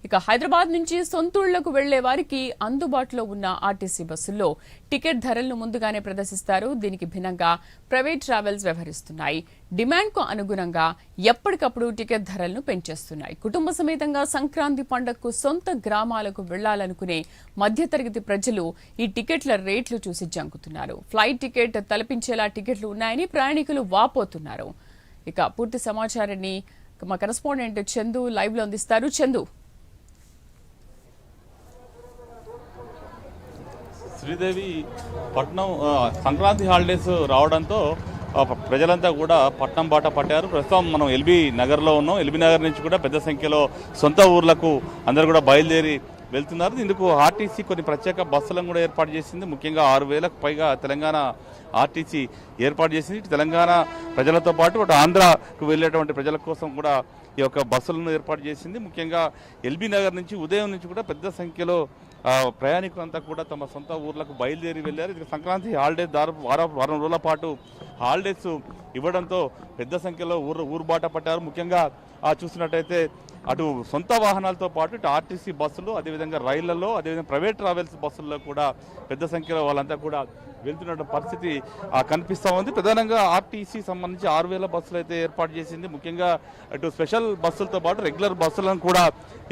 ఇక హైదరాబాద్ నుంచి సొంతూళ్లకు వెళ్లే వారికి అందుబాటులో ఉన్న ఆర్టీసీ బస్సుల్లో టికెట్ ధరలను ముందుగానే ప్రదర్శిస్తారు. దీనికి భిన్నంగా ప్రైవేట్ ట్రావెల్స్ వ్యవహరిస్తున్నాయి. డిమాండ్కు అనుగుణంగా ఎప్పటికప్పుడు టికెట్ ధరలను పెంచేస్తున్నాయి. కుటుంబ సమేతంగా సంక్రాంతి పండుగకు సొంత గ్రామాలకు వెళ్లాలనుకునే మధ్యతరగతి ప్రజలు ఈ టికెట్ల రేట్లు చూసి జంకుతున్నారు. ఫ్లైట్ టికెట్ తలపించేలా టికెట్లు ఉన్నాయని ప్రయాణికులు వాపోతున్నారు. ఇక పూర్తి సమాచారాన్ని మా కరెస్పాండెంట్ చందు లైవ్ లో అందిస్తారు. చందు. శ్రీదేవి, పట్నం సంక్రాంతి హాలిడేస్ రావడంతో ప్రజలంతా కూడా పట్నం బాట పట్టారు. ప్రస్తుతం మనం ఎల్బీ నగర్లో ఉన్నాం. ఎల్బీ నగర్ నుంచి కూడా పెద్ద సంఖ్యలో సొంత ఊర్లకు అందరూ కూడా బయలుదేరి వెళ్తున్నారు. ఇందుకు ఆర్టీసీ కొన్ని ప్రత్యేక బస్సులను కూడా ఏర్పాటు చేసింది. ముఖ్యంగా 6,000కు పైగా తెలంగాణ ఆర్టీసీ ఏర్పాటు చేసింది. ఇటు తెలంగాణ ప్రజలతో పాటు అటు ఆంధ్రాకు వెళ్ళేటువంటి ప్రజల కోసం కూడా ఈ యొక్క బస్సులను ఏర్పాటు చేసింది. ముఖ్యంగా ఎల్బీ నగర్ నుంచి ఉదయం నుంచి కూడా పెద్ద సంఖ్యలో ప్రయాణికులంతా కూడా తమ సొంత ఊర్లకు బయలుదేరి వెళ్ళారు. ఇది సంక్రాంతి హాలిడేస్ వారం రోజుల పాటు హాలిడేస్ ఇవ్వడంతో పెద్ద సంఖ్యలో ఊరు బాట పట్టారు. ముఖ్యంగా చూసినట్టయితే అటు సొంత వాహనాలతో పాటు ఇటు ఆర్టీసీ బస్సులు, అదేవిధంగా రైళ్లలో, అదేవిధంగా ప్రైవేట్ ట్రావెల్స్ బస్సుల్లో కూడా పెద్ద సంఖ్యలో వాళ్ళంతా కూడా వెళ్తున్న పరిస్థితి కనిపిస్తూ ఉంది. ప్రధానంగా ఆర్టీసీ సంబంధించి 6,000 బస్సులు అయితే ఏర్పాటు చేసింది. ముఖ్యంగా అటు స్పెషల్ బస్సులతో పాటు రెగ్యులర్ బస్సులను కూడా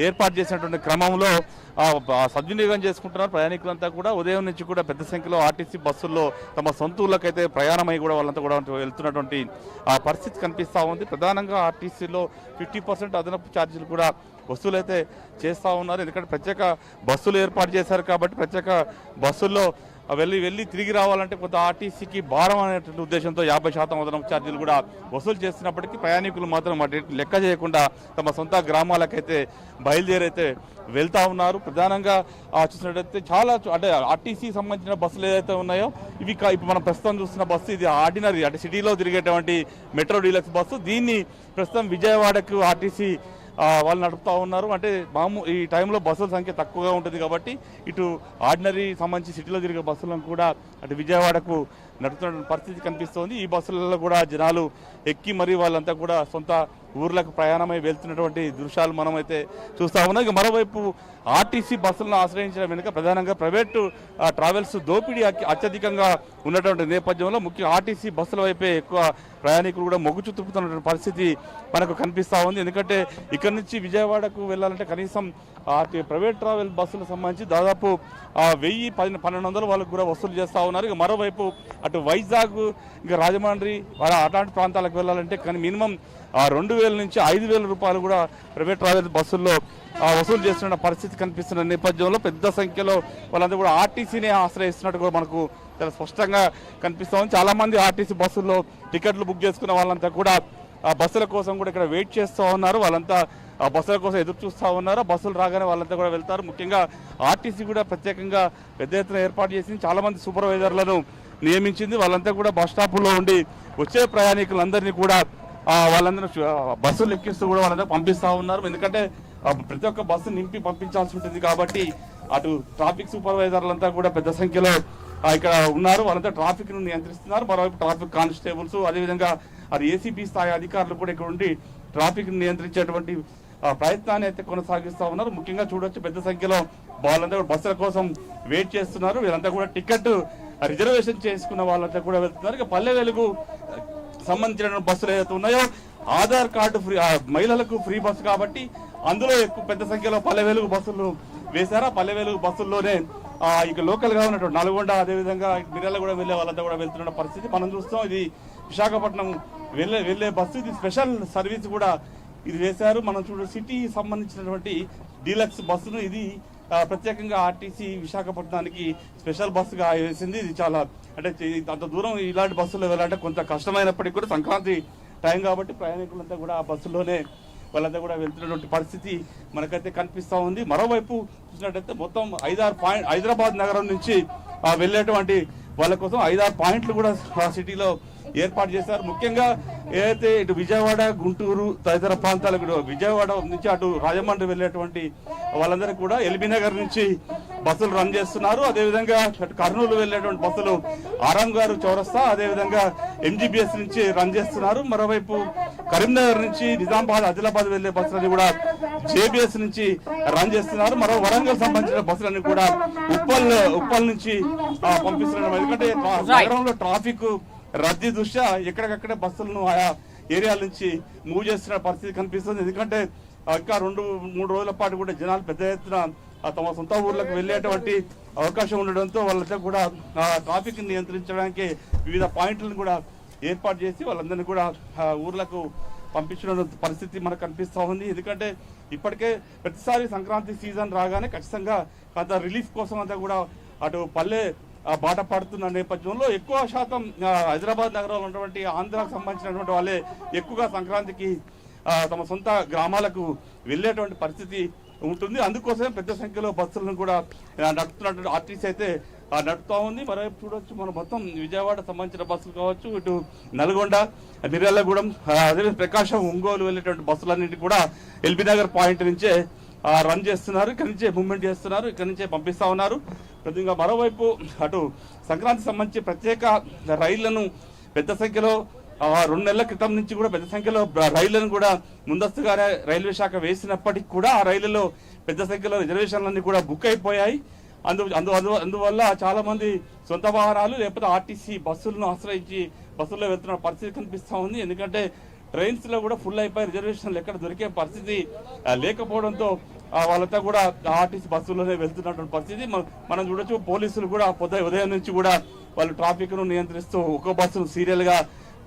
ఏర్పాటు చేసినటువంటి క్రమంలో సద్వినియోగం చేసుకుంటున్నారు ప్రయాణికులంతా కూడా. ఉదయం నుంచి కూడా పెద్ద సంఖ్యలో ఆర్టీసీ బస్సుల్లో తమ సొంత ఊళ్ళకైతే ప్రయాణమై కూడా వాళ్ళంతా కూడా వెళ్తున్నటువంటి పరిస్థితి కనిపిస్తూ ఉంది. ప్రధానంగా ఆర్టీసీలో 50% అదనపు ఛార్జీలు కూడా వసూలైతే చేస్తూ ఉన్నారు. ఎందుకంటే ప్రత్యేక బస్సులు ఏర్పాటు చేశారు కాబట్టి ప్రత్యేక బస్సుల్లో వెళ్ళి తిరిగి రావాలంటే కొంత ఆర్టీసీకి భారం అనేటువంటి ఉద్దేశంతో 50% అదనపు ఛార్జీలు కూడా వసూలు చేస్తున్నప్పటికీ ప్రయాణికులు మాత్రం లెక్క చేయకుండా తమ సొంత గ్రామాలకైతే బయలుదేరైతే వెళ్తా ఉన్నారు. ప్రధానంగా చూసినట్టయితే చాలా అంటే ఆర్టీసీ సంబంధించిన బస్సులు ఏదైతే ఉన్నాయో ఇవి ఇప్పుడు మనం ప్రస్తుతం చూస్తున్న బస్సు ఇది ఆర్డినరీ అంటే సిటీలో తిరిగేటువంటి మెట్రో డీలక్స్ బస్సు. దీన్ని ప్రస్తుతం విజయవాడకు ఆర్టీసీ వాళ్ళు నడుపుతూ ఉన్నారు. అంటే ఈ టైంలో బస్సుల సంఖ్య తక్కువగా ఉంటుంది కాబట్టి ఇటు ఆర్డినరీ సంబంధించి సిటీలో తిరిగే బస్సులను కూడా అటు విజయవాడకు నడుపుతున్న పరిస్థితి కనిపిస్తోంది. ఈ బస్సులలో కూడా జనాలు ఎక్కి మరి వాళ్ళంతా కూడా సొంత ఊర్లకు ప్రయాణమై వెళ్తున్నటువంటి దృశ్యాలు మనమైతే చూస్తా ఉన్నాం. ఇక మరోవైపు ఆర్టీసీ బస్సులను ఆశ్రయించడం వెనుక ప్రధానంగా ప్రైవేటు ట్రావెల్స్ దోపిడీ అత్యధికంగా ఉన్నటువంటి నేపథ్యంలో ముఖ్యంగా ఆర్టీసీ బస్సుల వైపే ఎక్కువ ప్రయాణికులు కూడా మొగ్గు చూపుతున్నటువంటి పరిస్థితి మనకు కనిపిస్తూ ఉంది. ఎందుకంటే ఇక్కడ నుంచి విజయవాడకు వెళ్ళాలంటే కనీసం ప్రైవేట్ ట్రావెల్ బస్సులకు సంబంధించి దాదాపు 1,000-1,200 వాళ్ళకు కూడా వసూలు చేస్తూ ఉన్నారు. ఇక మరోవైపు అటు వైజాగ్ ఇంకా రాజమండ్రి అట్లాంటి ప్రాంతాలకు వెళ్ళాలంటే కానీ మినిమం 2,000 నుంచి 5,000 రూపాయలు కూడా ప్రైవేట్ ట్రావెల్ బస్సుల్లో వసూలు చేస్తున్న పరిస్థితి కనిపిస్తున్న నేపథ్యంలో పెద్ద సంఖ్యలో వాళ్ళందరూ కూడా ఆర్టీసీని ఆశ్రయిస్తున్నట్టు కూడా మనకు చాలా స్పష్టంగా కనిపిస్తూ ఉంది. చాలామంది ఆర్టీసీ బస్సుల్లో టికెట్లు బుక్ చేసుకున్న వాళ్ళంతా కూడా బస్సుల కోసం కూడా ఇక్కడ వెయిట్ చేస్తూ ఉన్నారు. వాళ్ళంతా బస్సుల కోసం ఎదురు చూస్తూ ఉన్నారు. బస్సులు రాగానే వాళ్ళంతా కూడా వెళ్తారు. ముఖ్యంగా ఆర్టీసీ కూడా ప్రత్యేకంగా పెద్ద ఎత్తున ఏర్పాటు చేసింది. చాలామంది సూపర్వైజర్లను నియమించింది. వాళ్ళంతా కూడా బస్ స్టాపుల్లో ఉండి వచ్చే ప్రయాణికులందరినీ కూడా వాళ్ళందరూ బస్సులు ఎక్కిస్తూ కూడా వాళ్ళందరూ పంపిస్తూ ఉన్నారు. ఎందుకంటే ప్రతి ఒక్క బస్సు నింపి పంపించాల్సి ఉంటుంది కాబట్టి అటు ట్రాఫిక్ సూపర్వైజర్లంతా కూడా పెద్ద సంఖ్యలో ఇక్కడ ఉన్నారు. వాళ్ళంతా ట్రాఫిక్ ను నియంత్రిస్తున్నారు. మరోవైపు ట్రాఫిక్ కానిస్టేబుల్స్ అదేవిధంగా అది ఏసీబీ స్థాయి అధికారులు కూడా ఇక్కడ ఉండి ట్రాఫిక్ నియంత్రించేటువంటి ప్రయత్నాన్ని అయితే కొనసాగిస్తూ ఉన్నారు. ముఖ్యంగా చూడొచ్చు పెద్ద సంఖ్యలో వాళ్ళంతా కూడా బస్సుల కోసం వెయిట్ చేస్తున్నారు. వీళ్ళంతా కూడా టికెట్ రిజర్వేషన్ చేసుకున్న వాళ్ళంతా కూడా వెళ్తున్నారు. ఇక పల్లె వెలుగు సంబంధించిన బస్సులు ఏదైతే ఉన్నాయో ఆధార్ కార్డు ఫ్రీ మహిళలకు ఫ్రీ బస్సు కాబట్టి అందులో ఎక్కువ పెద్ద సంఖ్యలో పల్లె వెలుగు బస్సులు వేశారు. పల్లె వెలుగు బస్సుల్లోనే ఇక లోకల్ గా ఉన్నటువంటి నల్గొండ అదేవిధంగా మిర్యాలగూడ వెళ్ళే వాళ్ళంతా కూడా వెళ్తున్న పరిస్థితి మనం చూస్తాం. ఇది విశాఖపట్నం వెళ్ళే బస్సు. ఇది స్పెషల్ సర్వీస్ కూడా ఇది వేశారు. మనం సిటీ సంబంధించినటువంటి డీలక్స్ బస్సును ఇది ప్రత్యేకంగా ఆర్టీసీ విశాఖపట్నానికి స్పెషల్ బస్సుగా వేసింది. ఇది చాలా అంటే అంత దూరం ఇలాంటి బస్సులో వెళ్ళాలంటే కొంత కష్టమైనప్పటికీ కూడా సంక్రాంతి టైం కాబట్టి ప్రయాణికులంతా కూడా ఆ బస్సులోనే వాళ్ళంతా కూడా వెళ్తున్నటువంటి పరిస్థితి మనకైతే కనిపిస్తూ ఉంది. మరోవైపు చూసినట్టయితే మొత్తం 5-6 పాయింట్ హైదరాబాద్ నగరం నుంచి వెళ్ళేటువంటి వాళ్ళ కోసం 5-6 పాయింట్లు కూడా సిటీలో ఏర్పాటు చేశారు. ముఖ్యంగా ఏదైతే ఇటు విజయవాడ గుంటూరు తదితర ప్రాంతాలకు విజయవాడ నుంచి అటు రాజమండ్రి వెళ్ళేటువంటి వాళ్ళందరికీ కూడా ఎల్బీ నగర్ నుంచి బస్సులు రన్ చేస్తున్నారు. అదేవిధంగా అటు కర్నూలు వెళ్ళేటువంటి బస్సులు ఆరాంగారు చౌరస్తా అదేవిధంగా ఎంజీబీఎస్ నుంచి రన్ చేస్తున్నారు. మరోవైపు కరీంనగర్ నుంచి నిజామాబాద్ ఆదిలాబాద్ వెళ్లే బస్సులని కూడా జేబీఎస్ నుంచి రన్ చేస్తున్నారు. మరో వరంగల్ సంబంధించిన బస్సులన్నీ కూడా ఉప్పల్ నుంచి పంపిస్తున్నారు. ఎందుకంటే నగరంలో ట్రాఫిక్ రద్దీ దృష్ట్యా ఎక్కడికక్కడే బస్సులను ఆయా ఏరియాల నుంచి మూవ్ చేస్తున్న పరిస్థితి కనిపిస్తుంది. ఎందుకంటే ఇంకా 2-3 రోజుల పాటు కూడా జనాలు పెద్ద ఎత్తున తమ సొంత ఊర్లకు వెళ్ళేటువంటి అవకాశం ఉండడంతో వాళ్ళంతా కూడా ట్రాఫిక్ నియంత్రించడానికి వివిధ పాయింట్లను కూడా ఏర్పాటు చేసి వాళ్ళందరినీ కూడా ఊర్లకు పంపించిన పరిస్థితి మనకు కనిపిస్తూ ఉంది. ఎందుకంటే ఇప్పటికే ప్రతిసారి సంక్రాంతి సీజన్ రాగానే ఖచ్చితంగా కొంత రిలీఫ్ కోసం అంతా కూడా అటు పల్లె బాట పడుతున్న నేపథ్యంలో ఎక్కువ శాతం హైదరాబాద్ నగరంలో ఉన్నటువంటి ఆంధ్రాకు సంబంధించినటువంటి వాళ్ళే ఎక్కువగా సంక్రాంతికి తమ సొంత గ్రామాలకు వెళ్ళేటువంటి పరిస్థితి ఉంటుంది. అందుకోసమే పెద్ద సంఖ్యలో బస్సులను కూడా నడుపుతున్నటువంటి ఆర్టీసీ అయితే నడుపుతా ఉంది. మరోవైపు చూడొచ్చు మనం మొత్తం విజయవాడ సంబంధించిన బస్సులు కావచ్చు, ఇటు నల్గొండ, మిర్యాలగూడెం, అదే ప్రకాశం, ఒంగోలు వెళ్ళేటువంటి బస్సులన్నింటి కూడా ఎల్బీ నగర్ పాయింట్ నుంచే రన్ చేస్తున్నారు. ఇక్కడి నుంచే మూవ్మెంట్ చేస్తున్నారు, ఇక్కడి నుంచే పంపిస్తా ఉన్నారు. ప్రతిగా మరోవైపు అటు సంక్రాంతి సంబంధించి ప్రత్యేక రైళ్లను పెద్ద సంఖ్యలో 2 నెలల క్రితం నుంచి కూడా పెద్ద సంఖ్యలో రైళ్లను కూడా ముందస్తుగానే రైల్వే శాఖ వేసినప్పటికీ కూడా ఆ రైళ్లలో పెద్ద సంఖ్యలో రిజర్వేషన్లన్నీ కూడా బుక్ అయిపోయాయి. అందువల్ల చాలా మంది సొంత వాహనాలు లేకపోతే ఆర్టీసీ బస్సులను ఆశ్రయించి బస్సుల్లో వెళ్తున్న పరిస్థితి కనిపిస్తూ ఉంది. ఎందుకంటే ట్రైన్స్ లో కూడా ఫుల్ అయిపోయి రిజర్వేషన్లు ఎక్కడ దొరికే పరిస్థితి లేకపోవడంతో వాళ్ళంతా కూడా ఆర్టీసీ బస్సుల్లోనే వెళ్తున్నటువంటి పరిస్థితి మనం చూడొచ్చు. పోలీసులు కూడా ఉదయం నుంచి కూడా వాళ్ళు ట్రాఫిక్ ను నియంత్రిస్తూ ఒక్కో బస్సును సీరియల్ గా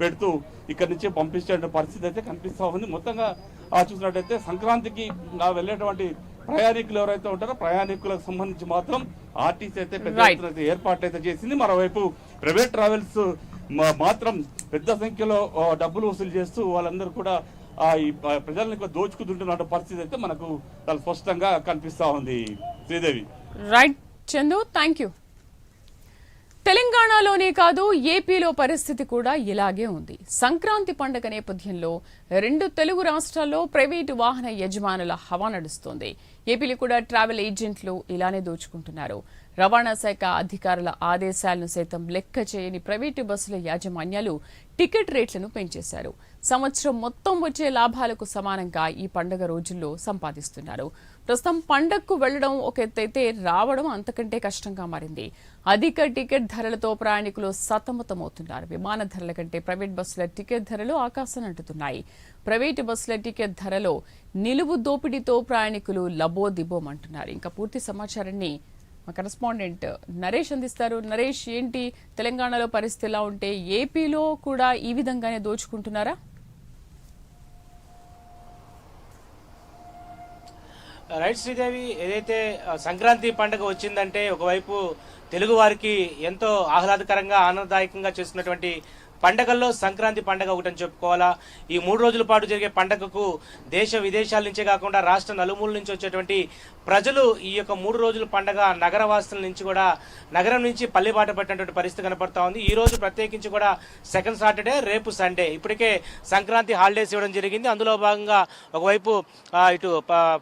పెడుతూ ఇక్కడి నుంచి పంపించే పరిస్థితి అయితే కనిపిస్తూ ఉంది. మొత్తంగా చూసినట్టయితే సంక్రాంతికి వెళ్ళేటువంటి ప్రయాణికులు ఎవరైతే ఉంటారో ప్రయాణికులకు సంబంధించి మాత్రం ఆర్టీసీ అయితే పెద్ద ఎత్తున ఏర్పాట్లు అయితే చేసింది. మరోవైపు ప్రైవేట్ ట్రావెల్స్ మాత్రం పెద్ద సంఖ్యలో డబ్బులు వసూలు చేస్తూ వాళ్ళందరూ కూడా ఈ ప్రజలను దోచుకుంటున్న పరిస్థితి అయితే మనకు చాలా స్పష్టంగా కనిపిస్తా ఉంది. Sridevi. Right Chandu, thank you. తెలంగాణలోనే కాదు ఏపీలో పరిస్థితి కూడా ఇలాగే ఉంది. సంక్రాంతి పండుగ నేపథ్యంలో 2 తెలుగు రాష్ట్రాల్లో ప్రైవేటు వాహన యజమానుల హవా నడుస్తోంది. ఏపీలో కూడా ట్రావెల్ ఏజెంట్లు ఇలానే దోచుకుంటున్నారు. రవాణా శాఖ అధికారుల ఆదేశాలను సైతం లెక్క చేయని ప్రైవేటు బస్సుల యాజమాన్యాలు టికెట్ రేట్లను పెంచేశారు. సంవత్సరం మొత్తం వచ్చే లాభాలకు సమానంగా ఈ పండుగ రోజుల్లో సంపాదిస్తున్నారు. ప్రస్తుతం పండగకు వెళ్లడం ఒక ఎత్తైతే రావడం అంతకంటే కష్టంగా మారింది. అధిక టికెట్ ధరలతో ప్రయాణికులు సతమతమవుతున్నారు. విమాన ధరల కంటే ప్రైవేట్ బస్సుల టికెట్ ధరలు ఆకాశాన్ని అంటుతున్నాయి. ప్రైవేటు బస్సుల టికెట్ ధరలో నిలువు దోపిడీతో ప్రయాణికులు లబోదిబోమంటున్నారు. ఇంకా పూర్తి సమాచారాన్ని మా కరెస్పాండెంట్ నరేష్ అందిస్తారు. నరేష్, ఏంటి తెలంగాణలో పరిస్థితి ఎలా ఉంటే ఏపీలో కూడా ఈ విధంగానే దోచుకుంటున్నారా? రైట్ శ్రీదేవి, ఏదైతే సంక్రాంతి పండుగ వచ్చిందంటే ఒకవైపు తెలుగు వారికి ఎంతో ఆహ్లాదకరంగా ఆనందదాయకంగా చేస్తున్నటువంటి పండగల్లో సంక్రాంతి పండగ ఒకటని చెప్పుకోవాలా. ఈ 3 రోజుల పాటు జరిగే పండగకు దేశ విదేశాల నుంచే కాకుండా రాష్ట్ర నలుమూల నుంచి వచ్చేటువంటి ప్రజలు ఈ యొక్క 3 రోజుల పండగ నగరవాసుల నుంచి కూడా నగరం నుంచి పల్లెబాట పట్టినటువంటి పరిస్థితి కనపడతా ఉంది. ఈ రోజు ప్రత్యేకించి కూడా సెకండ్ సాటర్డే, రేపు సండే ఇప్పటికే సంక్రాంతి హాలిడేస్ ఇవ్వడం జరిగింది. అందులో భాగంగా ఒకవైపు ఇటు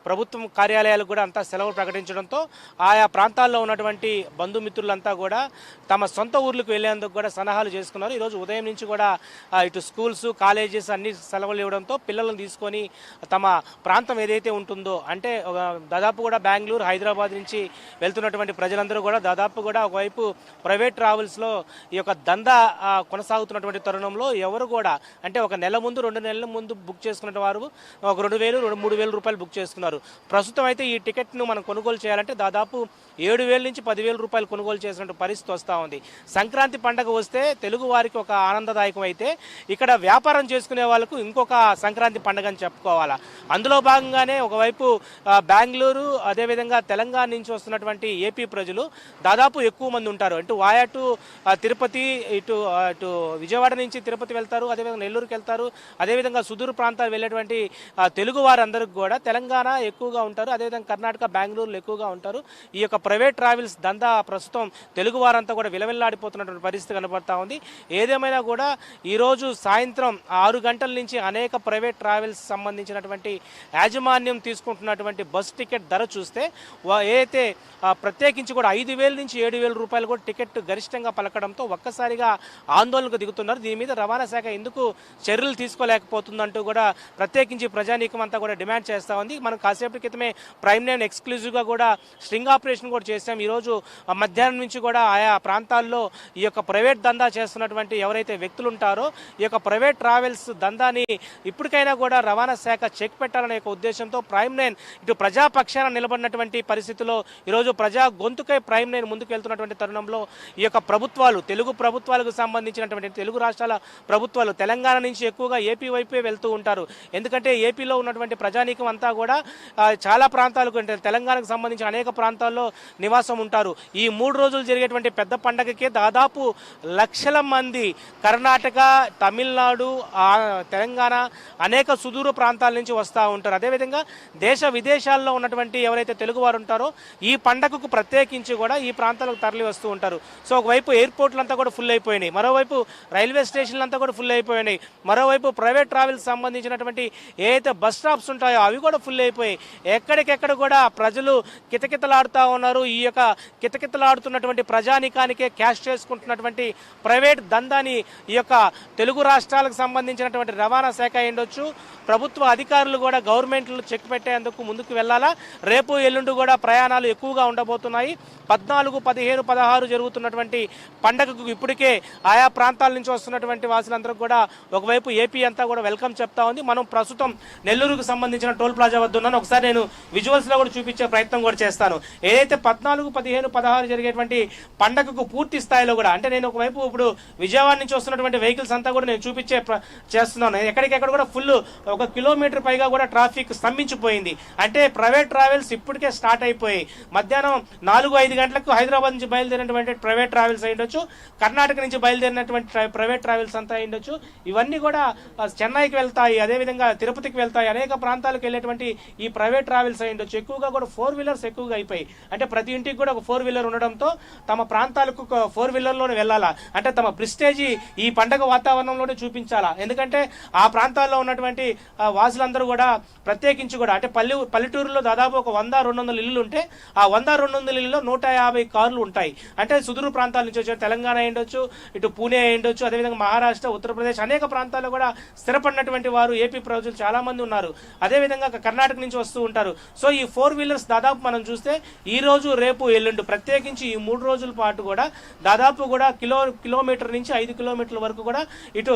ప్రభుత్వం కార్యాలయాలకు కూడా అంతా సెలవులు ప్రకటించడంతో ఆయా ప్రాంతాల్లో ఉన్నటువంటి బంధుమిత్రులంతా కూడా తమ సొంత ఊర్లకు వెళ్లేందుకు కూడా సన్నాహాలు చేసుకున్నారు. ఈరోజు ఉదయం నుంచి కూడా ఇటు స్కూల్స్, కాలేజెస్ అన్ని సెలవులు ఇవ్వడంతో పిల్లలను తీసుకొని తమ ప్రాంతం ఏదైతే ఉంటుందో అంటే దాదాపు కూడా బెంగళూరు, హైదరాబాద్ నుంచి వెళ్తున్నటువంటి ప్రజలందరూ కూడా దాదాపు కూడా ఒకవైపు ప్రైవేట్ ట్రావెల్స్లో ఈ యొక్క దందా కొనసాగుతున్నటువంటి తరుణంలో ఎవరు కూడా అంటే ఒక నెల ముందు 2 నెలల ముందు బుక్ చేసుకున్న వారు ఒక 2,000, 3,000 రూపాయలు బుక్ చేసుకున్నారు. ప్రస్తుతం అయితే ఈ టికెట్ను మనం కొనుగోలు చేయాలంటే దాదాపు 7,000 నుంచి 10,000 రూపాయలు కొనుగోలు చేసినట్టు పరిస్థితి వస్తూ ఉంది. సంక్రాంతి పండుగ వస్తే తెలుగు వారికి ఒక ఆనందదాయకం అయితే ఇక్కడ వ్యాపారం చేసుకునే వాళ్ళకు ఇంకొక సంక్రాంతి పండుగ అని చెప్పుకోవాలా. అందులో భాగంగానే ఒకవైపు బెంగళూరు, అదేవిధంగా తెలంగాణ నుంచి వస్తున్నటువంటి ఏపీ ప్రజలు దాదాపు ఎక్కువ మంది ఉంటారు. ఇటు వాయా టు తిరుపతి, ఇటు విజయవాడ నుంచి తిరుపతి వెళ్తారు, అదేవిధంగా నెల్లూరుకి వెళ్తారు, అదేవిధంగా సుదూర ప్రాంతాలు వెళ్ళేటువంటి తెలుగు వారందరికీ కూడా తెలంగాణ ఎక్కువగా ఉంటారు, అదేవిధంగా కర్ణాటక, బెంగళూరులో ఎక్కువగా ఉంటారు. ఈ యొక్క ప్రైవేట్ ట్రావెల్స్ దందా ప్రస్తుతం తెలుగు వారంతా కూడా విలవిల్లాడిపోతున్నటువంటి పరిస్థితి కనబడతా ఉంది. ఏదేమైనా కూడా ఈరోజు సాయంత్రం 6 గంటల నుంచి అనేక ప్రైవేట్ ట్రావెల్స్ సంబంధించినటువంటి యాజమాన్యం తీసుకుంటున్నటువంటి బస్ టికెట్ ధర చూస్తే ఏదైతే ప్రత్యేకించి కూడా 5,000 నుంచి 7,000 రూపాయలు కూడా టికెట్ గరిష్టంగా పలకడంతో ఒక్కసారిగా ఆందోళనకు దిగుతున్నారు. దీని మీద రవాణా శాఖ ఎందుకు చర్యలు తీసుకోలేకపోతుందంటూ కూడా ప్రత్యేకించి ప్రజానీకం అంతా కూడా డిమాండ్ చేస్తూ ఉంది. మనం కాసేపటి క్రితమే ప్రైమ్ లైన్ ఎక్స్క్లూజివ్గా కూడా స్ట్రింగ్ ఆపరేషన్ కూడా చేసాం. ఈరోజు మధ్యాహ్నం నుంచి కూడా ఆయా ప్రాంతాల్లో ఈ యొక్క ప్రైవేట్ దందా చేస్తున్నటువంటి ఎవరైతే వ్యక్తులు ఉంటారో ఈ యొక్క ప్రైవేట్ ట్రావెల్స్ దందాని ఇప్పటికైనా కూడా రవాణా శాఖ చెక్ పెట్టాలనే ఉద్దేశంతో ప్రైమ్ లైన్ ఇటు ప్రజాపక్షాన నిలబడినటువంటి పరిస్థితుల్లో ఈరోజు ప్రజా గొంతుకై ప్రైమ్ లైన్ ముందుకు వెళ్తున్నటువంటి తరుణంలో ఈ యొక్క ప్రభుత్వాలు, తెలుగు ప్రభుత్వాలకు సంబంధించినటువంటి తెలుగు రాష్ట్రాల ప్రభుత్వాలు తెలంగాణ నుంచి ఎక్కువగా ఏపీ వైపే వెళ్తూ ఉంటారు. ఎందుకంటే ఏపీలో ఉన్నటువంటి ప్రజానీకం అంతా కూడా చాలా ప్రాంతాలకు అంటే తెలంగాణకు సంబంధించిన అనేక ప్రాంతాల్లో నివాసం ఉంటారు. ఈ 3 రోజులు జరిగేటువంటి పెద్ద పండగకే దాదాపు లక్షల మంది కర్ణాటక, తమిళనాడు, తెలంగాణ అనేక సుదూర ప్రాంతాల నుంచి వస్తూ ఉంటారు. అదేవిధంగా దేశ విదేశాల్లో ఉన్నటువంటి ఎవరైతే తెలుగు వారు ఉంటారో ఈ పండగకు ప్రత్యేకించి కూడా ఈ ప్రాంతాలకు తరలి వస్తూ ఉంటారు. సో ఒకవైపు ఎయిర్పోర్ట్లంతా కూడా ఫుల్ అయిపోయినాయి, మరోవైపు రైల్వే స్టేషన్లంతా కూడా ఫుల్ అయిపోయినాయి, మరోవైపు ప్రైవేట్ ట్రావెల్స్ సంబంధించినటువంటి ఏదైతే బస్ స్టాప్స్ ఉంటాయో అవి కూడా ఫుల్ అయిపోయాయి. ఎక్కడికెక్కడ కూడా ప్రజలు కితకితలాడుతూ ఉన్నారు. ఈ యొక్క కితకితలాడుతున్నటువంటి ప్రజానికానికే క్యాష్ చేసుకుంటున్నటువంటి ప్రైవేట్ దందాని ఈ యొక్క తెలుగు రాష్ట్రాలకు సంబంధించినటువంటి రవాణా శాఖ ఉండొచ్చు, ప్రభుత్వ అధికారులు కూడా గవర్నమెంట్లు చెక్ పెట్టేందుకు ముందుకు వెళ్ళాలా. రేపు ఎల్లుండి కూడా ప్రయాణాలు ఎక్కువగా ఉండబోతున్నాయి. 14, 15, 16 జరుగుతున్నటువంటి పండగకు ఇప్పటికే ఆయా ప్రాంతాల నుంచి వస్తున్నటువంటి వాసులందరూ కూడా ఒకవైపు ఏపీ అంతా కూడా వెల్కమ్ చెప్తా ఉంది. మనం ప్రస్తుతం నెల్లూరుకు సంబంధించిన టోల్ ప్లాజా వద్ద ఉన్నాను. ఒకసారి నేను విజువల్స్ లో కూడా చూపించే ప్రయత్నం కూడా చేస్తాను. ఏదైతే 14, 15, 16 జరిగేటువంటి పండగకు పూర్తి స్థాయిలో కూడా అంటే నేను ఒకవైపు ఇప్పుడు విజయవాడ నుంచి వస్తున్నటువంటి వెహికల్స్ అంతా కూడా నేను చేస్తున్నాను. ఎక్కడికెక్కడ కూడా ఫుల్ 1 కిలోమీటర్ పైగా కూడా ట్రాఫిక్ స్తంభించిపోయింది. అంటే ప్రైవేట్ ట్రావెల్స్ ఇప్పటికే స్టార్ట్ అయిపోయి మధ్యాహ్నం 4-5 గంటలకు హైదరాబాద్ నుంచి బయలుదేరినటువంటి ప్రైవేట్ ట్రావెల్స్ అయ్యుండొచ్చు, కర్ణాటక నుంచి బయలుదేరినటువంటి ప్రైవేట్ ట్రావెల్స్ అంతా అయ్యుండొచ్చు. ఇవన్నీ కూడా చెన్నైకి వెళ్తాయి, అదేవిధంగా తిరుపతికి వెళ్తాయి, అనేక ప్రాంతాలకు వెళ్ళేటువంటి ఈ ప్రైవేట్ ట్రావెల్స్ అయ్యుండొచ్చు. ఎక్కువగా కూడా 4 వీలర్స్ ఎక్కువగా అయిపోయి అంటే ప్రతి ఇంటికి కూడా ఒక 4 వీలర్ ఉండడంతో తమ ప్రాంతాలకు 4 వీలర్లోనే వెళ్ళాలా అంటే తమ ప్రిస్టేజీ ఈ పండగ వాతావరణంలోనే చూపించాలా. ఎందుకంటే ఆ ప్రాంతాల్లో ఉన్నటువంటి వాసులందరూ కూడా ప్రత్యేకించి కూడా అంటే పల్లెటూరులో దాదాపు ఒక 100-200 ఇల్లులు ఉంటే ఆ 100-200 ఇళ్లలో 150 కార్లు ఉంటాయి. అంటే సుదూర ప్రాంతాల నుంచి వచ్చే తెలంగాణ అయ్యుండొచ్చు, ఇటు పూణే అయ్యుండొచ్చు, అదేవిధంగా మహారాష్ట్ర, ఉత్తరప్రదేశ్ అనేక ప్రాంతాల్లో కూడా స్థిరపడినటువంటి వారు ఏపీ ప్రజలు చాలా మంది ఉన్నారు. అదేవిధంగా కర్ణాటక నుంచి వస్తూ ఉంటారు. సో ఈ 4 వీలర్స్ దాదాపు మనం చూస్తే ఈ రోజు రేపు ఎల్లుండి ప్రత్యేకించి ఈ 3 రోజుల పాటు కూడా దాదాపు కూడా కిలోమీటర్ నుంచి 5 కిలోమీటర్ల వరకు కూడా ఇటు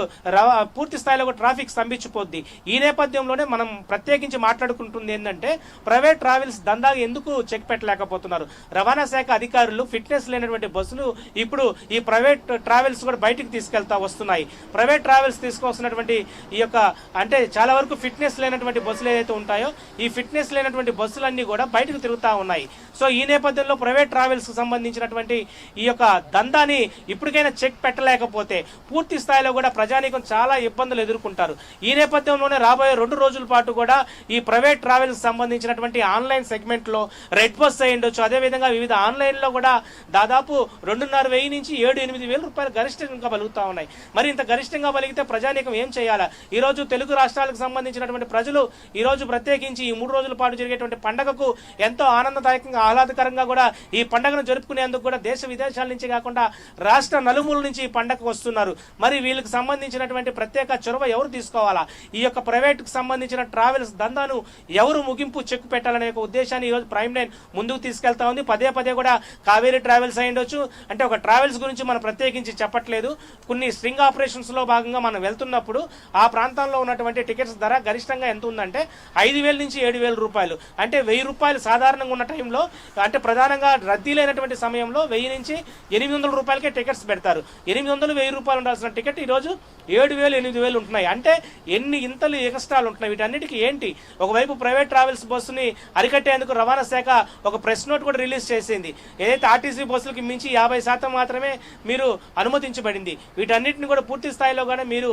పూర్తి స్థాయిలో ట్రాఫిక్ స్తంభించిపోద్ది. ఈ నేపథ్యంలోనే మనం ప్రత్యేకించి మాట్లాడుకుంటుంది ఏంటంటే ప్రైవేట్ ట్రావెల్స్ దందా ఎందుకు చెక్ పెట్టలేకపోతున్నారు. రవాణా శాఖ అధికారులు ఫిట్నెస్ లేనటువంటి బస్సులు ఇప్పుడు ఈ ప్రైవేట్ ట్రావెల్స్ కూడా బయటికి తీసుకెళ్తా వస్తున్నాయి. ప్రైవేట్ ట్రావెల్స్ తీసుకొస్తున్నటువంటి ఈ యొక్క అంటే చాలా వరకు ఫిట్నెస్ లేనటువంటి బస్సులు ఏదైతే ఉంటాయో ఈ ఫిట్నెస్ లేనటువంటి బస్సులన్నీ కూడా బయటకు తిరుగుతూ ఉన్నాయి. సో ఈ నేపథ్యంలో ప్రైవేట్ ట్రావెల్స్ కు సంబంధించినటువంటి ఈ యొక్క దందాని ఇప్పటికైనా చెక్ పెట్టలేకపోతే పూర్తి స్థాయిలో కూడా ప్రజానీకం చాలా ఇబ్బందులు ఎదుర్కొంటారు. ఈ నేపథ్యంలోనే రాబోయే 2 రోజుల పాటు కూడా ఈ ప్రైవేట్ ట్రావెల్స్ సంబంధించినటువంటి ఆన్లైన్ సెగ్మెంట్ లో రెడ్ బస్ అయ్యుండొచ్చు, అదేవిధంగా వివిధ ఆన్లైన్ లో కూడా దాదాపు 2,500 నుంచి 7-8 వేల రూపాయలు గరిష్టంగా పలుకుతా ఉన్నాయి. మరి ఇంత గరిష్టంగా పలిగితే ప్రజానీకం ఏం చేయాలా? ఈ రోజు తెలుగు రాష్ట్రాలకు సంబంధించినటువంటి ప్రజలు ఈ రోజు ప్రత్యేకించి ఈ 3 రోజుల పాటు జరిగేటువంటి పండగకు ఎంతో ఆనందదాయకంగా ఆహ్లాదకరంగా కూడా ఈ పండుగను జరుపుకునేందుకు కూడా దేశ విదేశాల నుంచి కాకుండా రాష్ట్ర నలుమూల నుంచి ఈ పండగకు వస్తున్నారు. మరి వీళ్ళకి సంబంధించినటువంటి ప్రత్యేక చొరవ ఎవరు తీసుకోవాలా? ఈ యొక్క ప్రైవేట్ కు సంబంధించిన ట్రావెల్స్ దందాను ఎవరు ముగింపు చెక్ పెట్టాలనే ఒక ఉద్దేశాన్ని ఈ రోజు ప్రైమ్ లైన్ ముందుకు తీసుకెళ్తా ఉంది. పదే కూడా కావేరీ ట్రావెల్స్ అయ్యుండొచ్చు అంటే ఒక ట్రావెల్స్ గురించి మనం ప్రత్యేకించి చెప్పట్లేదు. కొన్ని స్ట్రింగ్ ఆపరేషన్స్ లో భాగంగా మనం వెళ్తున్నప్పుడు ఆ ప్రాంతాల్లో ఉన్నటువంటి టికెట్స్ ధర గరిష్టంగా ఎంత ఉందంటే 5,000 నుంచి 7,000 రూపాయలు. అంటే 1,000 రూపాయలు సాధారణంగా ఉన్న టైంలో అంటే ప్రధానంగా రద్దీ లేనటువంటి సమయంలో 1,000 నుంచి 800 రూపాయలకే టికెట్స్ పెడతారు. 800-1,000 రూపాయలు ఉండాల్సిన టికెట్ ఈ రోజు 7,000-8,000 ఉంటున్నాయి. అంటే ఎన్ని ఇంతలు ఎక్స్ట్రాలు ఉంటున్నాయి. వీటన్నిటికీ ఏంటి? ఒకవైపు ప్రైవేట్ ట్రావెల్స్ బస్సుని అరికట్టేందుకు రవాణా శాఖ ఒక ప్రెస్ నోట్ కూడా రిలీజ్ చేసింది. ఏదైతే ఆర్టీసీ బస్సులకి మించి 50% మాత్రమే మీరు అనుమతించబడింది. వీటన్నిటిని కూడా పూర్తి స్థాయిలో కూడా మీరు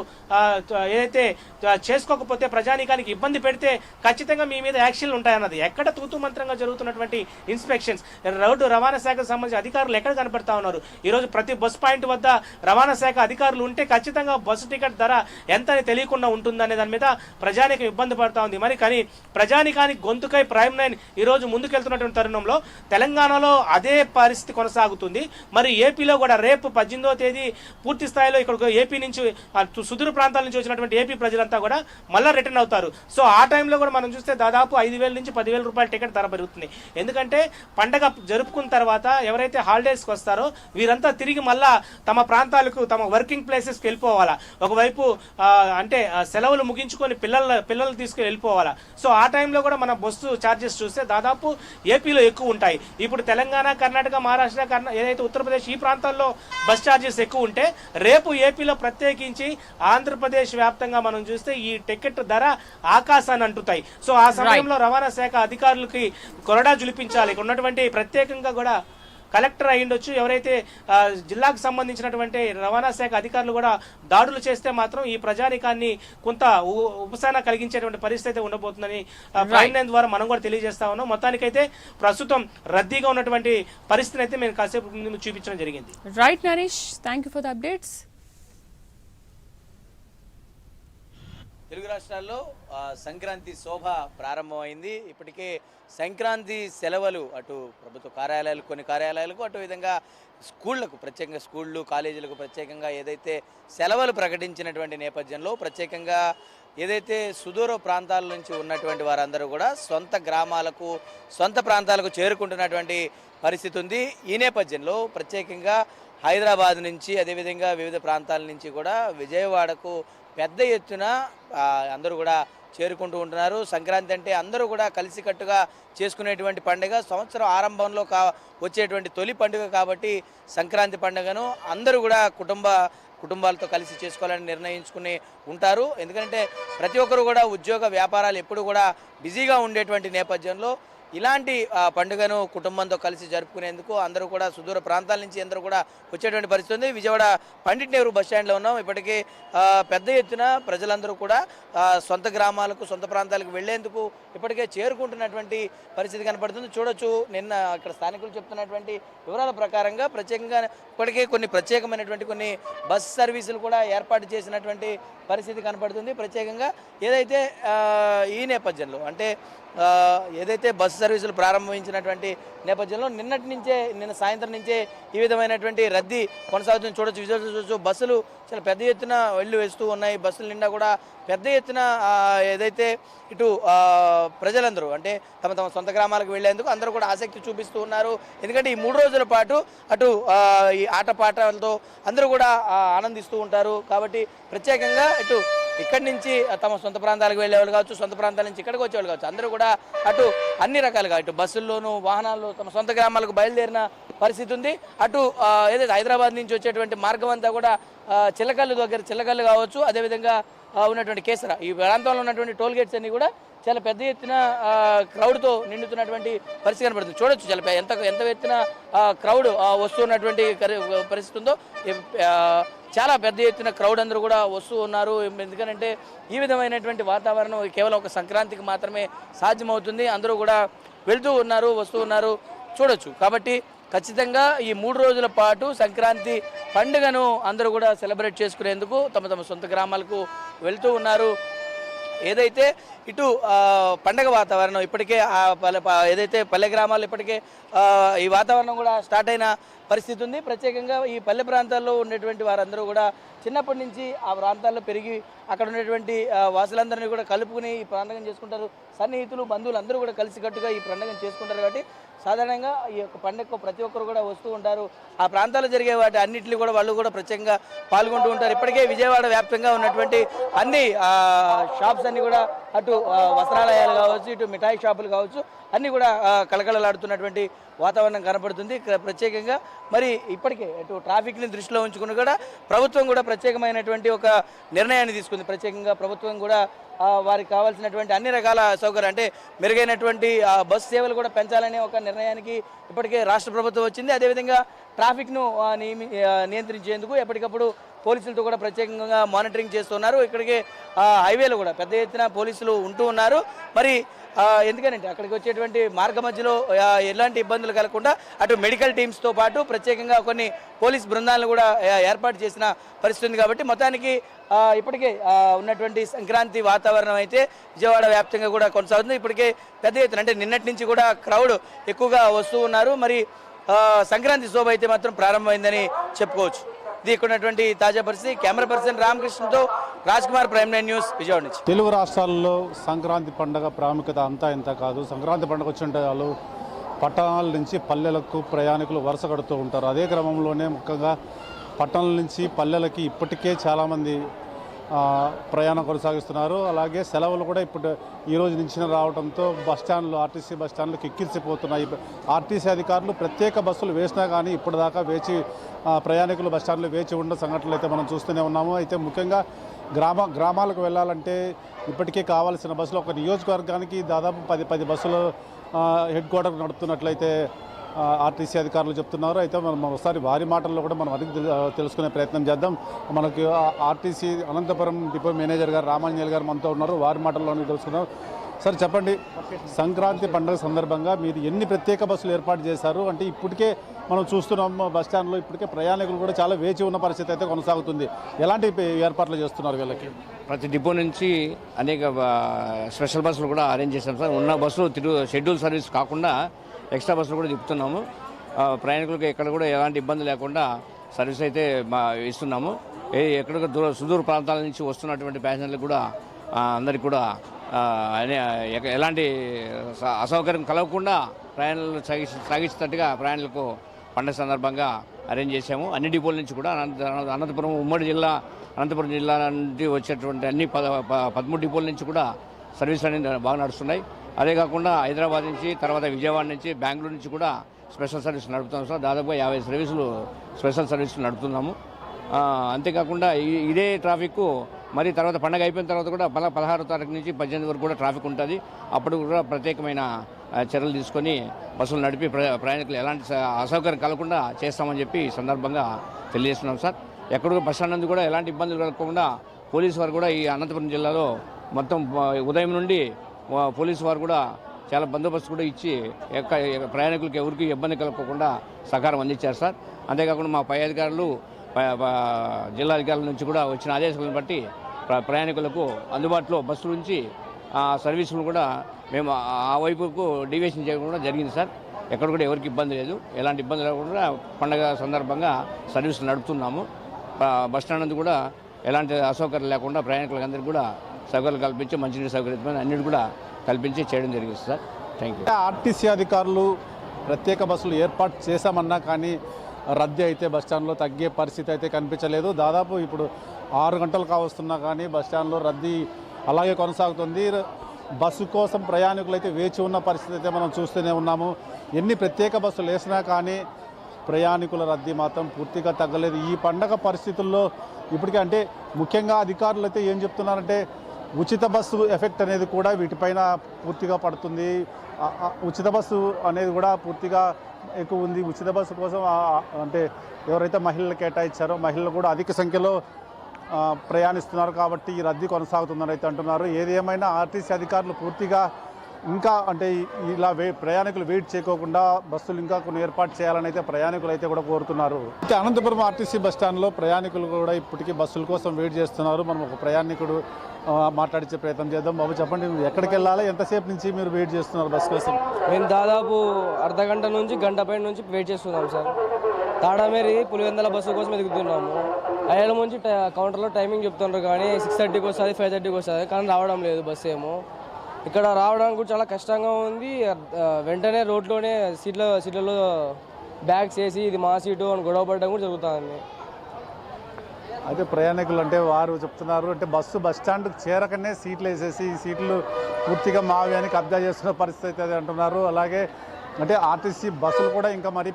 ఏదైతే చేసుకోకపోతే ప్రజానీకానికి ఇబ్బంది పెడితే ఖచ్చితంగా మీ మీద యాక్షన్లు ఉంటాయన్నది. ఎక్కడ తూతు మంత్రంగా జరుగుతున్నటువంటి ఇన్స్పెక్షన్స్ రోడ్డు రవాణా శాఖకు సంబంధించిన అధికారులు ఎక్కడ కనపడతా ఉన్నారు? ఈ రోజు ప్రతి బస్ పాయింట్ వద్ద రవాణా శాఖ అధికారులు ఉంటే ఖచ్చితంగా బస్సు టికెట్ ధర ఎంత అని తెలియకుండా ఉంటుందనే దాని మీద ప్రజానీకం ఇబ్బంది పడతా ఉంది. మరి కానీ ప్రజానీకానికి గొంతుకై ప్రైమ్ లైన్ ఈ రోజు ముందుకెళ్తున్నటువంటి తరుణంలో తెలంగాణలో అదే పరిస్థితి కొనసాగుతుంది. మరి ఏపీలో కూడా రేపు 18వ తేదీ పూర్తి స్థాయిలో ఇక్కడ ఏపీ నుంచి సుదూర ప్రాంతాల నుంచి వచ్చినటువంటి ఏపీ ప్రజలంతా కూడా మళ్ళా రిటర్న్ అవుతారు. సో ఆ టైంలో కూడా మనం చూస్తే దాదాపు 5,000 నుంచి 10,000 రూపాయల టికెట్ ధర పెరుగుతుంది. ఎందుకంటే పండగ జరుపుకున్న తర్వాత ఎవరైతే హాలిడేస్కి వస్తారో వీరంతా తిరిగి మళ్ళా తమ ప్రాంతాలకు తమ వర్కింగ్ ప్లేసెస్కి వెళ్ళిపోవాలా. ఒకవైపు అంటే సెలవులు ముగించుకొని పిల్లలు తీసుకుని వెళ్ళిపోవాలా. సో ఆ టైంలో కూడా మన బస్సు ఛార్జెస్ చూస్తే దాదాపు ఏపీలో ఎక్కువ ఉంటాయి. ఇప్పుడు తెలంగాణ, కర్ణాటక, మహారాష్ట్ర, ఏదైతే ఉత్తరప్రదేశ్ ఈ ప్రాంతాల్లో బస్ ఛార్జెస్ ఎక్కువ ఉంటే రేపు ఏపీలో ప్రత్యేకించి ఆంధ్రప్రదేశ్ వ్యాప్తంగా మనం చూస్తే ఈ టికెట్ ధర ఆకాశాన్ని అంటుతాయి. సో ఆ సమయంలో రవాణా శాఖ అధికారులకి కొరడా జులిపించాలి. ఇక్కడ ఉన్నటువంటి ప్రత్యేకంగా కూడా కలెక్టర్ అయ్యుండొచ్చు, ఎవరైతే జిల్లాకు సంబంధించినటువంటి రవాణా శాఖ అధికారులు కూడా దాడులు చేస్తే మాత్రం ఈ ప్రజానికాన్ని కొంత ఉపశమనం కలిగించేటువంటి పరిస్థితి ఉండబోతుందని ప్రైమ్ లైన్ ద్వారా మనం కూడా తెలియజేస్తా ఉన్నాం. మొత్తానికైతే ప్రస్తుతం రద్దీగా ఉన్నటువంటి పరిస్థితిని అయితే మేము కాసేపు ముందు చూపించడం జరిగింది. Right Naresh, thank you for the updates. Telugu రాష్ట్రాల్లో సంక్రాంతి శోభ ప్రారంభమైంది. ఇప్పటికే సంక్రాంతి సెలవులు అటు ప్రభుత్వ కార్యాలయాలు, కొన్ని కార్యాలయాలకు, అటు విధంగా స్కూళ్లకు, ప్రత్యేకంగా స్కూళ్ళు కాలేజీలకు ప్రత్యేకంగా ఏదైతే సెలవులు ప్రకటించినటువంటి నేపథ్యంలో ప్రత్యేకంగా ఏదైతే సుదూర ప్రాంతాల నుంచి ఉన్నటువంటి వారందరూ కూడా సొంత గ్రామాలకు, సొంత ప్రాంతాలకు చేరుకుంటున్నటువంటి పరిస్థితి ఉంది. ఈ నేపథ్యంలో ప్రత్యేకంగా హైదరాబాద్ నుంచి, అదేవిధంగా వివిధ ప్రాంతాల నుంచి కూడా విజయవాడకు పెద్ద ఎత్తున అందరూ కూడా చేరుకుంటూ ఉంటున్నారు. సంక్రాంతి అంటే అందరూ కూడా కలిసికట్టుగా చేసుకునేటువంటి పండుగ, సంవత్సరం ఆరంభంలో వచ్చేటువంటి తొలి పండుగ కాబట్టి సంక్రాంతి పండుగను అందరూ కూడా కుటుంబాలతో కలిసి చేసుకోవాలని నిర్ణయించుకుని ఉంటారు. ఎందుకంటే ప్రతి ఒక్కరు కూడా ఉద్యోగ వ్యాపారాలు ఎప్పుడు కూడా బిజీగా ఉండేటువంటి నేపథ్యంలో ఇలాంటి పండుగను కుటుంబంతో కలిసి జరుపుకునేందుకు అందరూ కూడా సుదూర ప్రాంతాల నుంచి అందరూ కూడా వచ్చేటువంటి పరిస్థితి ఉంది. విజయవాడ పండిట్ నెహ్రూ బస్ స్టాండ్లో ఉన్నాం. ఇప్పటికీ పెద్ద ఎత్తున ప్రజలందరూ కూడా సొంత గ్రామాలకు, సొంత ప్రాంతాలకు వెళ్లేందుకు ఇప్పటికే చేరుకుంటున్నటువంటి పరిస్థితి కనపడుతుంది. చూడొచ్చు, నిన్న ఇక్కడ స్థానికులు చెప్తున్నటువంటి వివరాల ప్రకారంగా ప్రత్యేకంగా ఇప్పటికే ప్రత్యేకమైనటువంటి కొన్ని బస్ సర్వీసులు కూడా ఏర్పాటు చేసినటువంటి పరిస్థితి కనపడుతుంది. ప్రత్యేకంగా ఏదైతే ఈ నేపథ్యంలో అంటే ఏదైతే బస్సు సర్వీసులు ప్రారంభించినటువంటి నేపథ్యంలో నిన్న సాయంత్రం నుంచే ఈ విధమైనటువంటి రద్దీ కొనసాగుతుంది. చూడొచ్చు, విజువల్స్ చూడొచ్చు, బస్సులు చాలా పెద్ద ఎత్తున వేస్తూ ఉన్నాయి. బస్సుల నిండా కూడా పెద్ద ఎత్తున ఏదైతే ఇటు ప్రజలందరూ అంటే తమ సొంత గ్రామాలకు వెళ్లేందుకు అందరూ కూడా ఆసక్తి చూపిస్తూ ఉన్నారు. ఎందుకంటే ఈ 3 రోజుల పాటు అటు ఈ ఆటపాటలతో అందరూ కూడా ఆనందిస్తూ ఉంటారు. కాబట్టి ప్రత్యేకంగా ఇటు ఇక్కడి నుంచి తమ సొంత ప్రాంతాలకు వెళ్ళేవాళ్ళు కావచ్చు, సొంత ప్రాంతాల నుంచి ఇక్కడికి వచ్చేవాళ్ళు కావచ్చు, అందరూ కూడా అటు అన్ని రకాలుగా ఇటు బస్సుల్లోనూ వాహనాల్లో తమ సొంత గ్రామాలకు బయలుదేరిన పరిస్థితి ఉంది. అటు ఏదైతే హైదరాబాద్ నుంచి వచ్చేటువంటి మార్గం అంతా కూడా చిల్లకల్లు కావచ్చు, అదేవిధంగా ఉన్నటువంటి కేసర ఈ ప్రాంతంలో ఉన్నటువంటి టోల్ గేట్స్ అన్ని కూడా చాలా పెద్ద ఎత్తున క్రౌడ్తో నిండుతున్నటువంటి పరిస్థితి కనబడుతుంది. చూడొచ్చు చాలా ఎంత ఎత్తున క్రౌడ్ వస్తున్నటువంటి పరిస్థితి ఉందో. చాలా పెద్ద ఎత్తున క్రౌడ్ అందరూ కూడా వస్తూ ఉన్నారు. ఎందుకంటే ఈ విధమైనటువంటి వాతావరణం కేవలం ఒక సంక్రాంతికి మాత్రమే సాధ్యమవుతుంది. అందరూ కూడా వెళ్తూ ఉన్నారు, వస్తూ ఉన్నారు, చూడొచ్చు. కాబట్టి ఖచ్చితంగా ఈ 3 రోజుల పాటు సంక్రాంతి పండుగను అందరూ కూడా సెలబ్రేట్ చేసుకునేందుకు తమ సొంత గ్రామాలకు వెళ్తూ ఉన్నారు. ఏదైతే ఇటు పండగ వాతావరణం ఇప్పటికే ఏదైతే పల్లె గ్రామాల్లో ఇప్పటికే ఈ వాతావరణం కూడా స్టార్ట్ అయిన పరిస్థితి ఉంది. ప్రత్యేకంగా ఈ పల్లె ప్రాంతాల్లో ఉండేటువంటి వారందరూ కూడా చిన్నప్పటి నుంచి ఆ ప్రాంతాల్లో పెరిగి అక్కడ ఉండేటువంటి వాసులందరినీ కూడా కలుపుకుని ఈ పండుగను చేసుకుంటారు. సన్నిహితులు, బంధువులు అందరూ కూడా కలిసికట్టుగా ఈ పండుగను చేసుకుంటారు. కాబట్టి సాధారణంగా ఈ యొక్క పండుగకు ప్రతి ఒక్కరు కూడా వస్తూ ఉంటారు. ఆ ప్రాంతాల్లో జరిగే వాటి అన్నింటినీ కూడా వాళ్ళు కూడా ప్రత్యేకంగా పాల్గొంటూ ఉంటారు. ఇప్పటికే విజయవాడ వ్యాప్తంగా ఉన్నటువంటి అన్ని షాప్స్ అన్ని కూడా అటు వస్త్రాలయాలు కావచ్చు, ఇటు మిఠాయి షాపులు కావచ్చు, అన్నీ కూడా కలకలలాడుతున్నటువంటి వాతావరణం కనపడుతుంది. ప్రత్యేకంగా మరి ఇప్పటికే అటు ట్రాఫిక్ని దృష్టిలో ఉంచుకుని కూడా ప్రభుత్వం కూడా ప్రత్యేకమైనటువంటి ఒక నిర్ణయాన్ని తీసుకుంది. ప్రత్యేకంగా ప్రభుత్వం కూడా వారికి కావాల్సినటువంటి అన్ని రకాల సౌకర్యాలు అంటే మెరుగైనటువంటి బస్సు సేవలు కూడా పెంచాలనే ఒక నిర్ణయానికి ఇప్పటికే రాష్ట్ర ప్రభుత్వం వచ్చింది. అదేవిధంగా ట్రాఫిక్ను నియంత్రించేందుకు ఎప్పటికప్పుడు పోలీసులతో కూడా ప్రత్యేకంగా మానిటరింగ్ చేస్తున్నారు. ఇక్కడికి హైవేలో కూడా పెద్ద ఎత్తున పోలీసులు ఉంటూ ఉన్నారు. మరి ఎందుకంటే అక్కడికి వచ్చేటువంటి మార్గ మధ్యలో ఎలాంటి ఇబ్బందులు కలగకుండా అటు మెడికల్ టీమ్స్తో పాటు ప్రత్యేకంగా కొన్ని పోలీస్ బృందాలను కూడా ఏర్పాటు చేసిన పరిస్థితి ఉంది. కాబట్టి మొత్తానికి ఇప్పటికే ఉన్నటువంటి సంక్రాంతి వాతావరణం అయితే విజయవాడ వ్యాప్తంగా కూడా కొనసాగుతుంది. ఇప్పటికే పెద్ద ఎత్తున అంటే నిన్నటి నుంచి కూడా క్రౌడ్ ఎక్కువగా వస్తూ ఉన్నారు. మరి సంక్రాంతి శోభ అయితే మాత్రం ప్రారంభమైందని చెప్పుకోవచ్చు. ఇది ఇక్కడ ఉన్నటువంటి తాజా పరిస్థితి. కెమెరా పర్సన్ రామకృష్ణతో Raj Kumar, prime line news, Vijayawada నుంచి. తెలుగు రాష్ట్రాల్లో సంక్రాంతి పండుగ ప్రాముఖ్యత అంతా ఇంత కాదు. సంక్రాంతి పండుగ వచ్చింటే వాళ్ళు పట్టణాల నుంచి పల్లెలకు ప్రయాణికులు వరుస కడుతూ ఉంటారు. అదే క్రమంలోనే ముఖ్యంగా పట్టణాల నుంచి పల్లెలకి ఇప్పటికే చాలామంది ప్రయాణం కొనసాగిస్తున్నారు. అలాగే సెలవులు కూడా ఇప్పుడు ఈ రోజు నుంచి రావడంతో బస్టాండ్లు, ఆర్టీసీ బస్టాండ్లు కిక్కిరిసిపోతున్నాయి. ఆర్టీసీ అధికారులు ప్రత్యేక బస్సులు వేసినా కానీ ఇప్పటిదాకా ప్రయాణికులు బస్టాండ్లు వేచి ఉన్న సంఘటనలు అయితే మనం చూస్తూనే ఉన్నాము. అయితే ముఖ్యంగా గ్రామాలకు వెళ్ళాలంటే ఇప్పటికే కావాల్సిన బస్సులు ఒక నియోజకవర్గానికి దాదాపు 10 బస్సులు హెడ్ క్వార్టర్ నడుపుతున్నట్లయితే ఆర్టీసీ అధికారులు చెప్తున్నారు. అయితే మనం ఒకసారి వారి మాటల్లో కూడా మనం అడిగి తెలుసుకునే ప్రయత్నం చేద్దాం. మనకి ఆర్టీసీ అనంతపురం డిపో మేనేజర్ గారు రామాంజనేయులు గారు మనతో ఉన్నారు. వారి మాటల్లోనే తెలుసుకుందాం. సార్ చెప్పండి, సంక్రాంతి పండుగ సందర్భంగా మీరు ఎన్ని ప్రత్యేక బస్సులు ఏర్పాటు చేశారు? అంటే ఇప్పటికే మనం చూస్తున్నాం బస్టాండ్లో ఇప్పటికే ప్రయాణికులు కూడా చాలా వేచి ఉన్న పరిస్థితి అయితే కొనసాగుతుంది. ఎలాంటి ఏర్పాట్లు చేస్తున్నారు వీళ్ళకి? ప్రతి డిపో నుంచి అనేక స్పెషల్ బస్సులు కూడా అరేంజ్ చేశాం సార్. ఉన్న బస్సులు షెడ్యూల్ సర్వీస్ కాకుండా ఎక్స్ట్రా బస్సులు కూడా తిప్పుతున్నాము. ప్రయాణికులకు ఎక్కడ కూడా ఎలాంటి ఇబ్బంది లేకుండా సర్వీస్ అయితే ఇస్తున్నాము. ఎక్కడ సుదూర ప్రాంతాల నుంచి వస్తున్నటువంటి ప్యాసింజర్లకు కూడా అందరికీ కూడా ఎలాంటి అసౌకర్యం కలగకుండా ప్రయాణాలు సాగించేటట్టుగా ప్రయాణికులకు పండుగ సందర్భంగా అరేంజ్ చేశాము. అన్ని డిపోల నుంచి కూడా అనంతపురం ఉమ్మడి జిల్లా అనంతపురం జిల్లా నుండి వచ్చేటువంటి అన్ని 13 డిపోల నుంచి కూడా సర్వీసులు అనేది బాగా నడుస్తున్నాయి. అదే కాకుండా హైదరాబాద్ నుంచి, తర్వాత విజయవాడ నుంచి, బెంగళూరు నుంచి కూడా స్పెషల్ సర్వీసులు నడుపుతున్నాం సార్. దాదాపుగా 50 సర్వీసులు స్పెషల్ సర్వీసులు నడుపుతున్నాము. అంతేకాకుండా ఇదే ట్రాఫిక్ మరి తర్వాత పండగ అయిపోయిన తర్వాత కూడా 16వ తారీఖు నుంచి 18 వరకు కూడా ట్రాఫిక్ ఉంటుంది. అప్పుడు కూడా ప్రత్యేకమైన చర్యలు తీసుకొని బస్సులు నడిపి ప్రయాణికులు ఎలాంటి అసౌకర్యం కలగకుండా చేస్తామని చెప్పి ఈ సందర్భంగా తెలియజేస్తున్నాం సార్. ఎక్కడ బస్ స్టాండ్ నందు కూడా ఎలాంటి ఇబ్బందులు కలగకుండా పోలీసు వారు కూడా ఈ అనంతపురం జిల్లాలో మొత్తం ఉదయం నుండి పోలీసు వారు కూడా చాలా బందోబస్తు కూడా ఇచ్చి ప్రయాణికులకు ఎవరికి ఇబ్బంది కలగకుండా సహకారం అందించారు సార్. అంతేకాకుండా మా పై అధికారులు జిల్లా అధికారుల నుంచి కూడా వచ్చిన ఆదేశాలను బట్టి ప్రయాణికులకు అందుబాటులో బస్సుల నుంచి సర్వీసులు కూడా మేము ఆ వైపుకు డివియేషన్ చేయకుండా జరిగింది సార్. ఎక్కడ కూడా ఎవరికి ఇబ్బంది లేదు. ఎలాంటి ఇబ్బంది లేకుండా పండగ సందర్భంగా సర్వీసులు నడుపుతున్నాము. బస్టాండ్ అందు కూడా ఎలాంటి అసౌకర్యం లేకుండా ప్రయాణికులందరికీ కూడా సౌకర్యాలు కల్పించి మంచినీటి సౌకర్యం అన్నిటి కూడా కల్పించి చేయడం జరిగింది సార్. Thank you. ఆర్టీసీ అధికారులు ప్రత్యేక బస్సులు ఏర్పాటు చేశామన్నా కానీ రద్దీ అయితే బస్టాండ్లో తగ్గే పరిస్థితి అయితే కనిపించలేదు. దాదాపు ఇప్పుడు 6 గంటలు కావస్తున్నా కానీ బస్టాండ్లో రద్దీ అలాగే కొనసాగుతుంది. బస్సు కోసం ప్రయాణికులు అయితే వేచి ఉన్న పరిస్థితి అయితే మనం చూస్తూనే ఉన్నాము. ఎన్ని ప్రత్యేక బస్సులు వేసినా కానీ ప్రయాణికుల రద్దీ మాత్రం పూర్తిగా తగ్గలేదు. ఈ పండగ పరిస్థితుల్లో ఇప్పటికే అంటే ముఖ్యంగా అధికారులు అయితే ఏం చెప్తున్నారంటే ఉచిత బస్సు ఎఫెక్ట్ అనేది కూడా వీటిపైన పూర్తిగా పడుతుంది. ఉచిత బస్సు అనేది కూడా పూర్తిగా ఎక్కువ ఉంది. ఉచిత బస్సు కోసం అంటే ఎవరైతే మహిళలు కేటాయించారో మహిళలు కూడా అధిక సంఖ్యలో ప్రయాణిస్తున్నారు కాబట్టి ఈ రద్దీ కొనసాగుతుందని అయితే అంటున్నారు. ఏది ఏమైనా ఆర్టీసీ అధికారులు పూర్తిగా ఇంకా అంటే ఇలా ప్రయాణికులు వెయిట్ చేయకోకుండా బస్సులు ఇంకా కొన్ని ఏర్పాటు చేయాలని అయితే ప్రయాణికులు అయితే కూడా కోరుతున్నారు. అయితే అనంతపురం ఆర్టీసీ బస్టాండ్లో ప్రయాణికులు కూడా ఇప్పటికీ బస్సుల కోసం వెయిట్ చేస్తున్నారు. మనం ఒక ప్రయాణికుడు మాట్లాడించే ప్రయత్నం చేద్దాం. బాబు చెప్పండి, ఎక్కడికి వెళ్ళాలి, ఎంతసేపు నుంచి మీరు వెయిట్ చేస్తున్నారు బస్సు కోసం? మేము దాదాపు అర్ధగంట నుంచి గంట పైన నుంచి వెయిట్ చేస్తున్నాం సార్. తాడామేరి పులివెందల బస్సు కోసం ఎదుగుతున్నాము. 5 నుంచి కౌంటర్లో టైమింగ్ చెప్తున్నారు కానీ 6:30కి వస్తుంది, 5:30కి వస్తుంది, కానీ రావడం లేదు బస్సు ఏమో. ఇక్కడ రావడానికి కూడా చాలా కష్టంగా ఉంది. వెంటనే రోడ్లోనే సీట్లలో బ్యాగ్స్ వేసి ఇది మా సీటు అని గొడవ పడడం కూడా జరుగుతుంది. అయితే ప్రయాణికులు అంటే వారు చెప్తున్నారు అంటే బస్ స్టాండ్కి చేరకనే సీట్లు వేసేసి ఈ సీట్లు పూర్తిగా మావి అని కబ్జా చేస్తున్న పరిస్థితి అది అంటున్నారు. అలాగే అంటే ఆర్టీసీ బస్సులు కూడా ఇంకా మరి